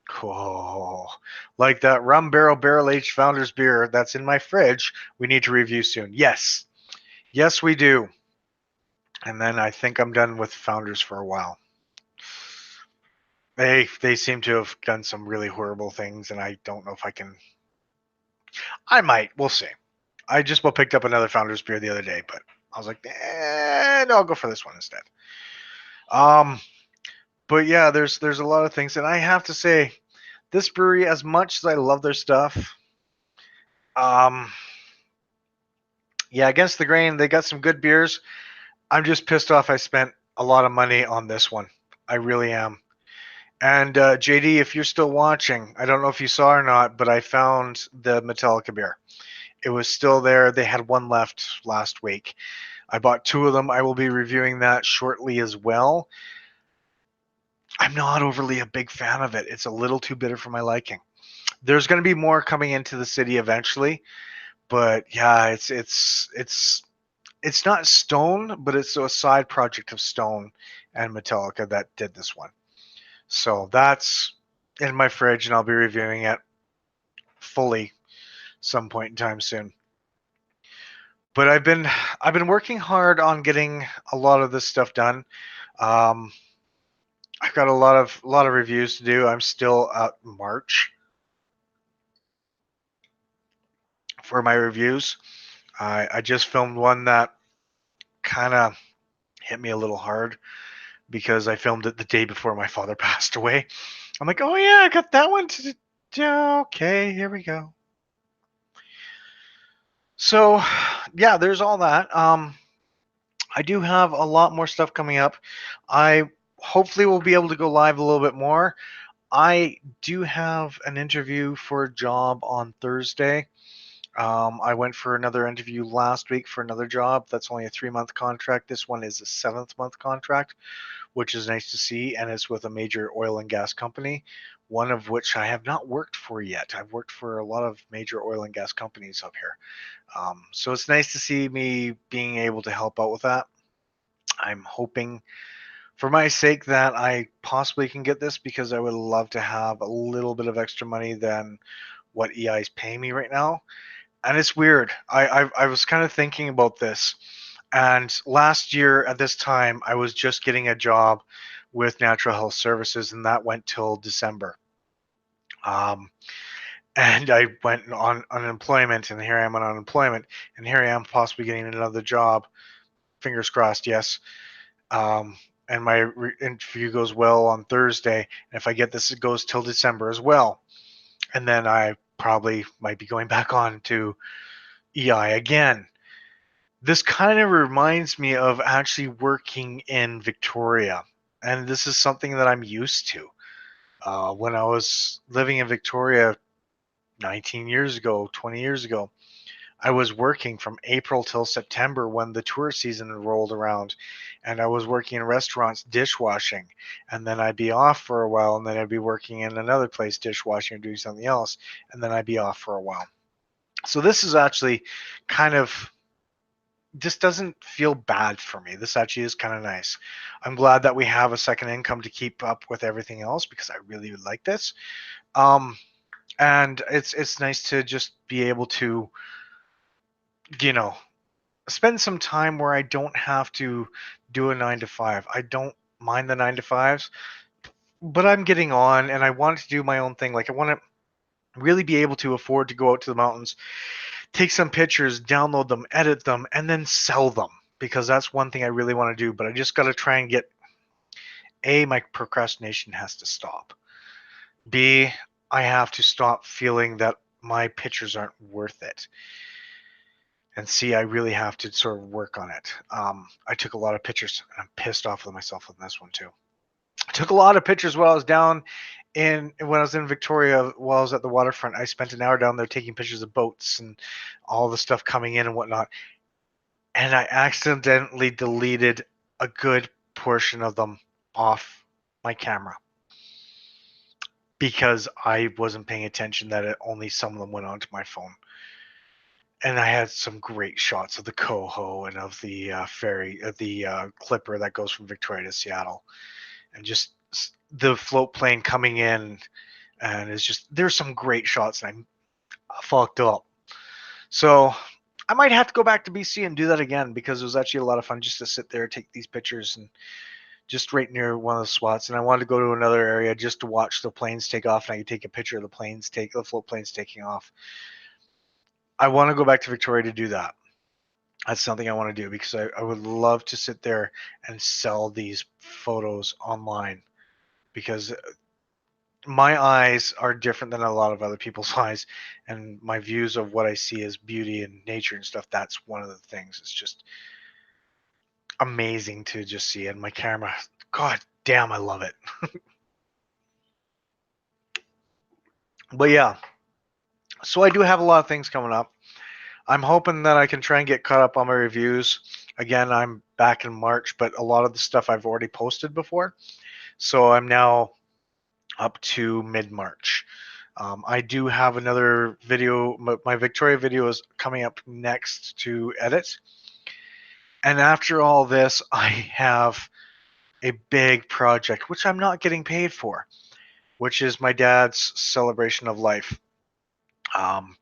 cool. Like that rum barrel aged Founders beer that's in my fridge. We need to review soon. Yes, we do. And then I think I'm done with Founders for a while. They seem to have done some really horrible things, and I don't know if I can. I might. We'll see. I just picked up another Founders beer the other day, but I was like, no, I'll go for this one instead. But yeah, there's a lot of things, and I have to say, this brewery, as much as I love their stuff, yeah, against the grain, they got some good beers. I'm just pissed off I spent a lot of money on this one. I really am. And JD, if you're still watching, I don't know if you saw or not, but I found the Metallica beer. It was still there. They had one left last week. I bought two of them. I will be reviewing that shortly as well. I'm not overly a big fan of it. It's a little too bitter for my liking. There's going to be more coming into the city eventually, but yeah, it's not Stone, but it's a side project of Stone and Metallica that did this one. So that's in my fridge, and I'll be reviewing it fully some point in time soon. But I've been working hard on getting a lot of this stuff done. Um, I've got a lot of reviews to do. I'm still at March for my reviews. I just filmed one that kind of hit me a little hard because I filmed it the day before my father passed away. I'm like, oh yeah, I got that one to do. Okay, here we go. So, yeah, there's all that. I do have a lot more stuff coming up. I hopefully will be able to go live a little bit more. I do have an interview for a job on Thursday. I went for another interview last week for another job. That's only a 3-month contract. This one is a 7th-month contract, which is nice to see, and it's with a major oil and gas company, one of which I have not worked for yet. I've worked for a lot of major oil and gas companies up here. So it's nice to see me being able to help out with that. I'm hoping for my sake that I possibly can get this because I would love to have a little bit of extra money than what EI is paying me right now. And it's weird. I was kind of thinking about this. And last year at this time, I was just getting a job with Natural Health Services, and that went till December. Um, and I went on unemployment, and here I am on unemployment, and here I am possibly getting another job. Fingers crossed, yes. Um, and my interview goes well on Thursday, and if I get this, it goes till December as well. And then I probably might be going back on to EI again. This kind of reminds me of actually working in Victoria, and this is something that I'm used to. When I was living in Victoria 19 years ago, 20 years ago, I was working from April till September when the tourist season rolled around, and I was working in restaurants dishwashing, and then I'd be off for a while, and then I'd be working in another place dishwashing or doing something else, and then I'd be off for a while. So this is actually kind of this doesn't feel bad for me. This actually is kind of nice. I'm glad that we have a second income to keep up with everything else because I really like this. Um, and it's nice to just be able to, you know, spend some time where I don't have to do a 9 to 5. I don't mind the 9 to 5s, but I'm getting on and I want to do my own thing. Like I want to really be able to afford to go out to the mountains, take some pictures, download them, edit them, and then sell them because that's one thing I really want to do. But I just got to try and get my procrastination has to stop. B, I have to stop feeling that my pictures aren't worth it. And C, I really have to sort of work on it. I took a lot of pictures and I'm pissed off with myself on this one too. I took a lot of pictures while I was down when I was in Victoria while I was at the waterfront. I spent an hour down there taking pictures of boats and all the stuff coming in and whatnot. And I accidentally deleted a good portion of them off my camera because I wasn't paying attention that only some of them went onto my phone. And I had some great shots of the coho and of the ferry, the clipper that goes from Victoria to Seattle, and just the float plane coming in, and it's just there's some great shots, and I fucked up. So I might have to go back to BC and do that again because it was actually a lot of fun just to sit there, take these pictures, and just right near one of the spots. And I wanted to go to another area just to watch the planes take off, and I could take a picture of the float planes taking off. I want to go back to Victoria to do that. That's something I want to do because I would love to sit there and sell these photos online because my eyes are different than a lot of other people's eyes, and my views of what I see as beauty and nature and stuff, that's one of the things. It's just amazing to just see. And my camera, god damn, I love it. But yeah, so I do have a lot of things coming up. I'm hoping that I can try and get caught up on my reviews. Again, I'm back in March, but a lot of the stuff I've already posted before. So I'm now up to mid-March. I do have another video. My Victoria video is coming up next to edit. And after all this, I have a big project, which I'm not getting paid for. which is my dad's celebration of life. Um,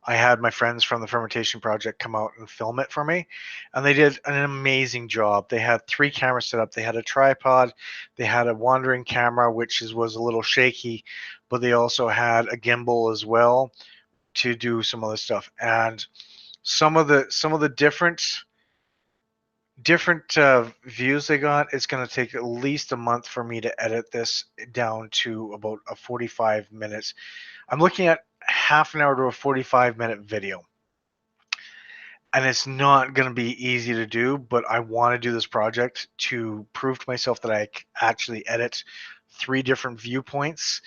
I had my friends from the fermentation project come out and film it for me, and they did an amazing job. They had 3 cameras set up. They had a tripod, they had a wandering camera, which was a little shaky, but they also had a gimbal as well to do some other stuff. And some of the different views they got, it's going to take at least a month for me to edit this down to about a 45 minutes. I'm looking at half an hour to a 45-minute video, and it's not going to be easy to do, but I want to do this project to prove to myself that I actually edit 3 different viewpoints,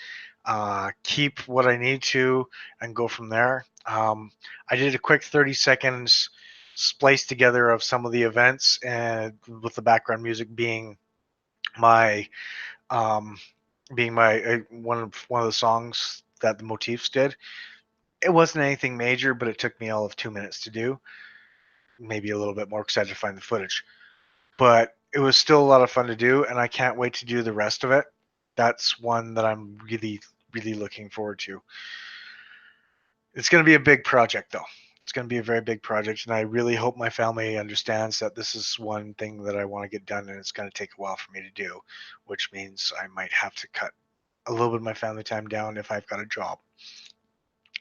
keep what I need to, and go from there. I did a quick 30 seconds splice together of some of the events, and with the background music my um, being my one of the songs that the motifs did. It wasn't anything major, but it took me all of 2 minutes to do, maybe a little bit more because I had to find the footage. But it was still a lot of fun to do, and I can't wait to do the rest of it. That's one that I'm really, really looking forward to. It's going to be a big project, though. It's going to be a very big project, and I really hope my family understands that this is one thing that I want to get done, and it's going to take a while for me to do, which means I might have to cut a little bit of my family time down if I've got a job.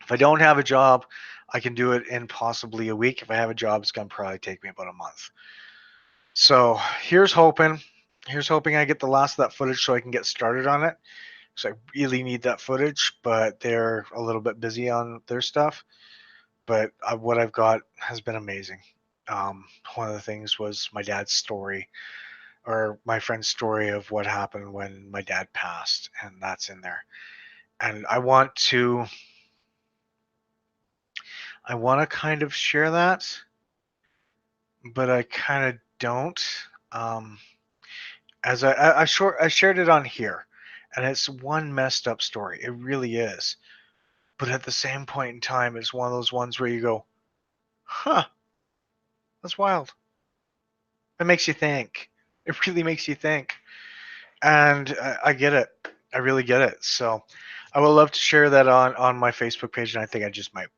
If I don't have a job, I can do it in possibly a week. If I have a job, it's going to probably take me about a month. So here's hoping. Here's hoping I get the last of that footage so I can get started on it. So I really need that footage, but they're a little bit busy on their stuff. But what I've got has been amazing. One of the things was my dad's story, or my friend's story of what happened when my dad passed, and that's in there. And I want to kind of share that, but I kind of don't. Um, as I shared it on here, and it's one messed up story. It really is. But at the same point in time, it's one of those ones where you go, "Huh, that's wild." It makes you think. It really makes you think, and I get it. I really get it. So I would love to share that on my Facebook page, and I think I just might.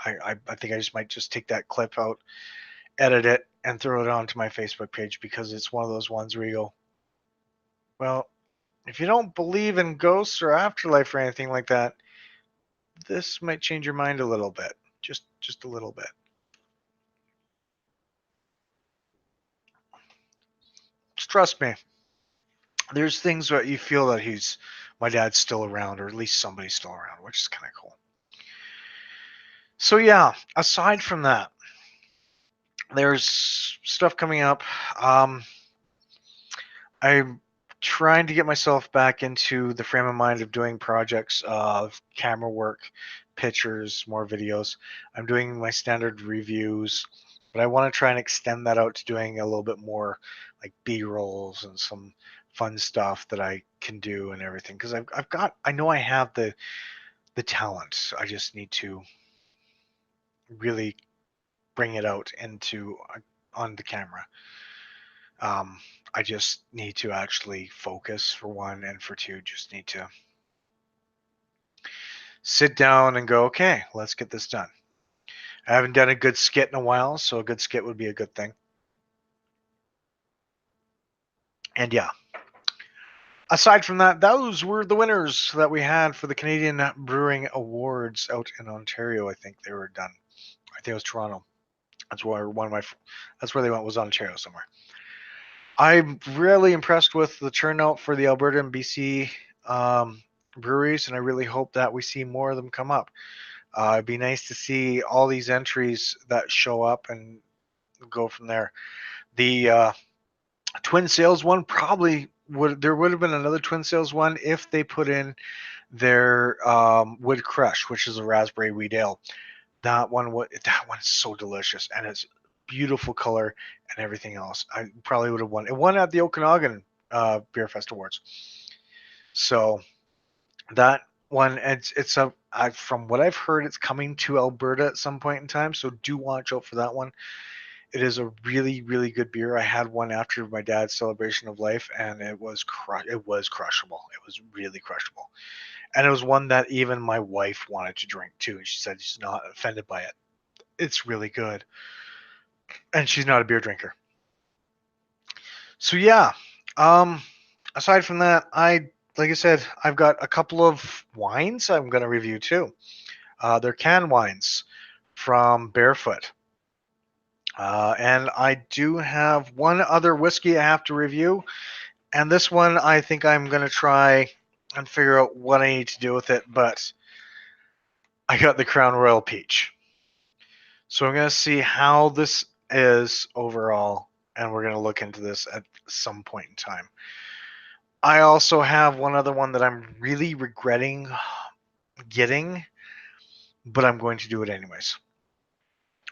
I think I just might just take that clip out, edit it, and throw it onto my Facebook page because it's one of those ones where you go, well, if you don't believe in ghosts or afterlife or anything like that, this might change your mind a little bit. Just a little bit. Just trust me. There's things that you feel that my dad's still around, or at least somebody's still around, which is kind of cool. So yeah, aside from that, there's stuff coming up. I'm trying to get myself back into the frame of mind of doing projects of camera work, pictures, more videos. I'm doing my standard reviews, but I want to try and extend that out to doing a little bit more like B-rolls and some fun stuff that I can do and everything. Because I know I have the talent. I just need to really bring it out into on the camera. Um, I just need to actually focus for one, and for two, just need to sit down and go, okay, let's get this done. I haven't done a good skit in a while, so a good skit would be a good thing. And yeah, aside from that, those were the winners that we had for the Canadian Brewing Awards out in Ontario. I think they were done. I think it was Toronto. That's where that's where they went, was Ontario somewhere. I'm really impressed with the turnout for the Alberta and BC breweries, and I really hope that we see more of them come up. It'd be nice to see all these entries that show up and go from there. The Twin Sales one probably would have been another Twin Sales one if they put in their Wood Crush, which is a raspberry wheat ale. That one's so delicious, and it's beautiful color and everything else. I probably would have won. It won at the Okanagan Beer Fest Awards. So that one, it's from what I've heard, it's coming to Alberta at some point in time. So do watch out for that one. It is a really, really good beer. I had one after my dad's celebration of life, and it was crushable. It was really crushable, and it was one that even my wife wanted to drink too. And she said she's not offended by it. It's really good, and she's not a beer drinker. So yeah, um, aside from that, like I said, I've got a couple of wines I'm going to review too. They're canned wines from Barefoot. And I do have one other whiskey I have to review. And this one I think I'm going to try and figure out what I need to do with it. But I got the Crown Royal Peach. So I'm going to see how this is overall. And we're going to look into this at some point in time. I also have one other one that I'm really regretting getting, but I'm going to do it anyways.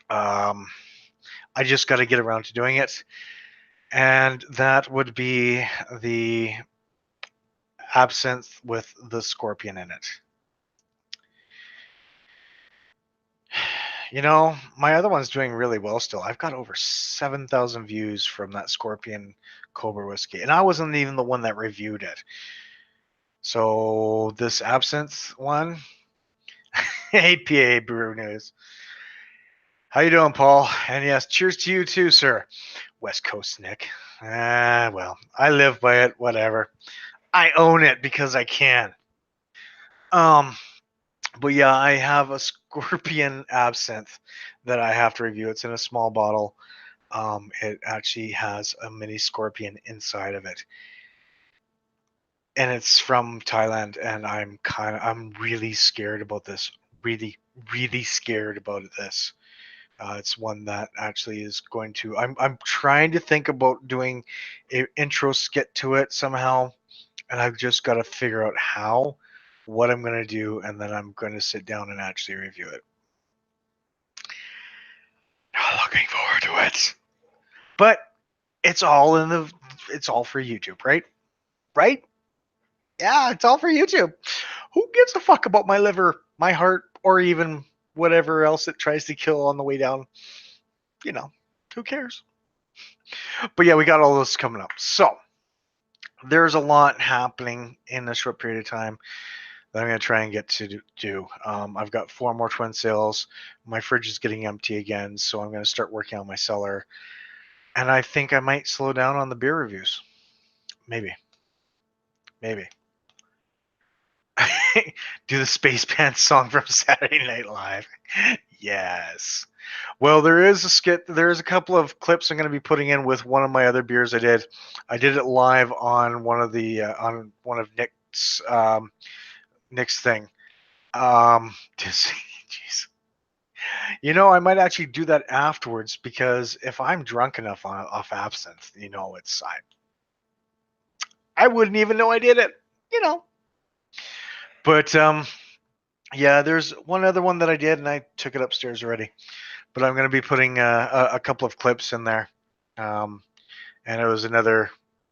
I just got to get around to doing it. And that would be the absinthe with the scorpion in it. You know, my other one's doing really well still. I've got over 7,000 views from that scorpion cobra whiskey, and I wasn't even the one that reviewed it. So this absinthe one, APA Brew News. How you doing, Paul? And yes, cheers to you too, sir. West Coast Nick. Well, I live by it. Whatever. I own it because I can. But yeah, I have a scorpion absinthe that I have to review. It's in a small bottle. It actually has a mini scorpion inside of it, and it's from Thailand. And I'm really scared about this. Really, really scared about this. It's one that actually is going to. I'm trying to think about doing an intro skit to it somehow, and I've just got to figure out how, what I'm going to do, and then I'm going to sit down and actually review it. Looking forward to it. But it's all for YouTube, right? Right? Yeah, it's all for YouTube. Who gives a fuck about my liver, my heart, or even whatever else it tries to kill on the way down? You know, who cares? But yeah, we got all this coming up. So there's a lot happening in a short period of time that I'm going to try and get to do. I've got 4 more twin sales. My fridge is getting empty again, so I'm going to start working on my cellar. And I think I might slow down on the beer reviews. Maybe. Do the Space Band song from Saturday Night Live. Yes. Well, there is a skit. There's a couple of clips I'm going to be putting in with one of my other beers I did. I did it live on one of Nick's thing. Jeez. You know, I might actually do that afterwards because if I'm drunk enough off absinthe, you know, I wouldn't even know I did it. You know. But yeah, there's one other one that I did, and I took it upstairs already. But I'm going to be putting a couple of clips in there. And it was another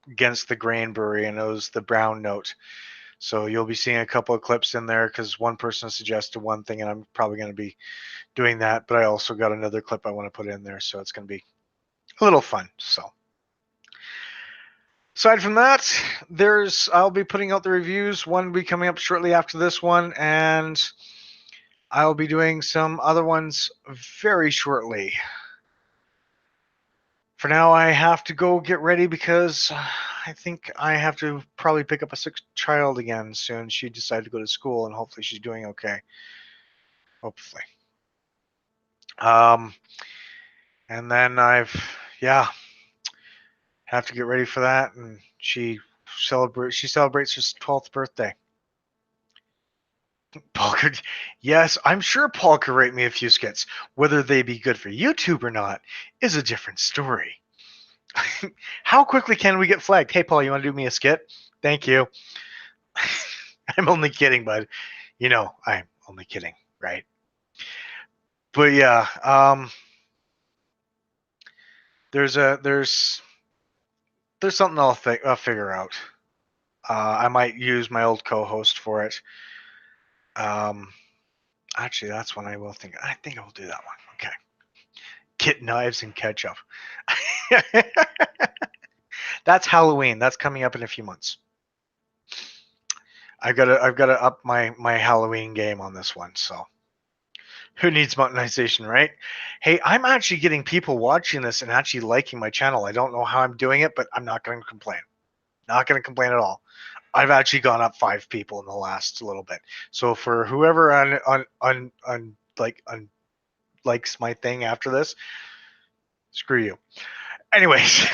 Against the Grain brewery, and it was the brown note. So you'll be seeing a couple of clips in there because one person suggested one thing, and I'm probably going to be doing that. But I also got another clip I want to put in there, so it's going to be a little fun. So aside from that, I'll be putting out the reviews. One will be coming up shortly after this one, and I'll be doing some other ones very shortly. For now, I have to go get ready because I think I have to probably pick up a 6th child again soon. She decided to go to school, and hopefully she's doing okay. Hopefully. And then have to get ready for that. And she celebrates her 12th birthday. Paul could, yes, I'm sure Paul could rate me a few skits. Whether they be good for YouTube or not is a different story. How quickly can we get flagged? Hey, Paul, you want to do me a skit? Thank you. I'm only kidding, bud. You know, I'm only kidding, right? But yeah, there's something I'll figure out. I might use my old co-host for it. Actually, that's one I will think. I think I will do that one. Okay. Get knives and ketchup. That's Halloween. That's coming up in a few months. I've got to up my Halloween game on this one. So who needs monetization, right? Hey, I'm actually getting people watching this and actually liking my channel. I don't know how I'm doing it, but I'm not going to complain. Not going to complain at all. I've actually gone up 5 people in the last little bit. So for whoever likes my thing after this, screw you. Anyways,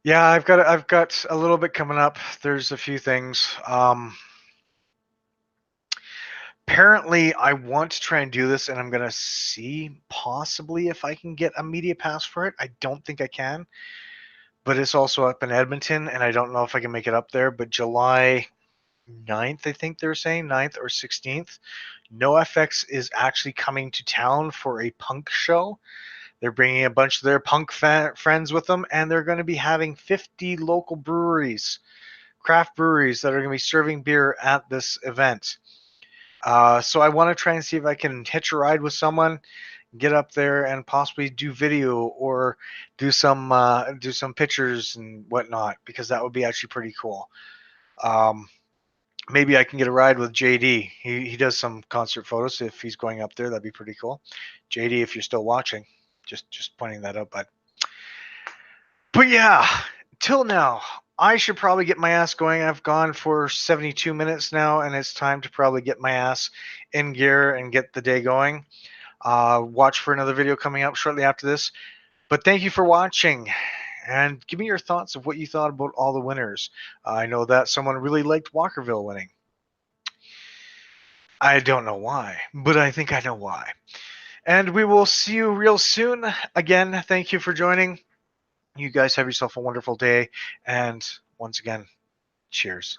yeah, I've got a little bit coming up. There's a few things. Apparently, I want to try and do this, and I'm gonna see possibly if I can get a media pass for it. I don't think I can, but it's also up in Edmonton, and I don't know if I can make it up there. But July 9th, I think they're saying 9th or 16th, NoFX is actually coming to town for a punk show. They're bringing a bunch of their punk friends with them, and they're going to be having 50 local breweries, craft breweries, that are going to be serving beer at this event. So I want to try and see if I can hitch a ride with someone, get up there, and possibly do video or do some pictures and whatnot, because that would be actually pretty cool. Maybe I can get a ride with JD. He does some concert photos. If he's going up there, that'd be pretty cool. JD, if you're still watching, just pointing that out. But yeah, till now, I should probably get my ass going. I've gone for 72 minutes now, and it's time to probably get my ass in gear and get the day going. Watch for another video coming up shortly after this. But thank you for watching, and give me your thoughts of what you thought about all the winners. I know that someone really liked Walkerville winning. I don't know why, but I think I know why. And we will see you real soon. Again, thank you for joining. You guys have yourself a wonderful day. And once again, cheers.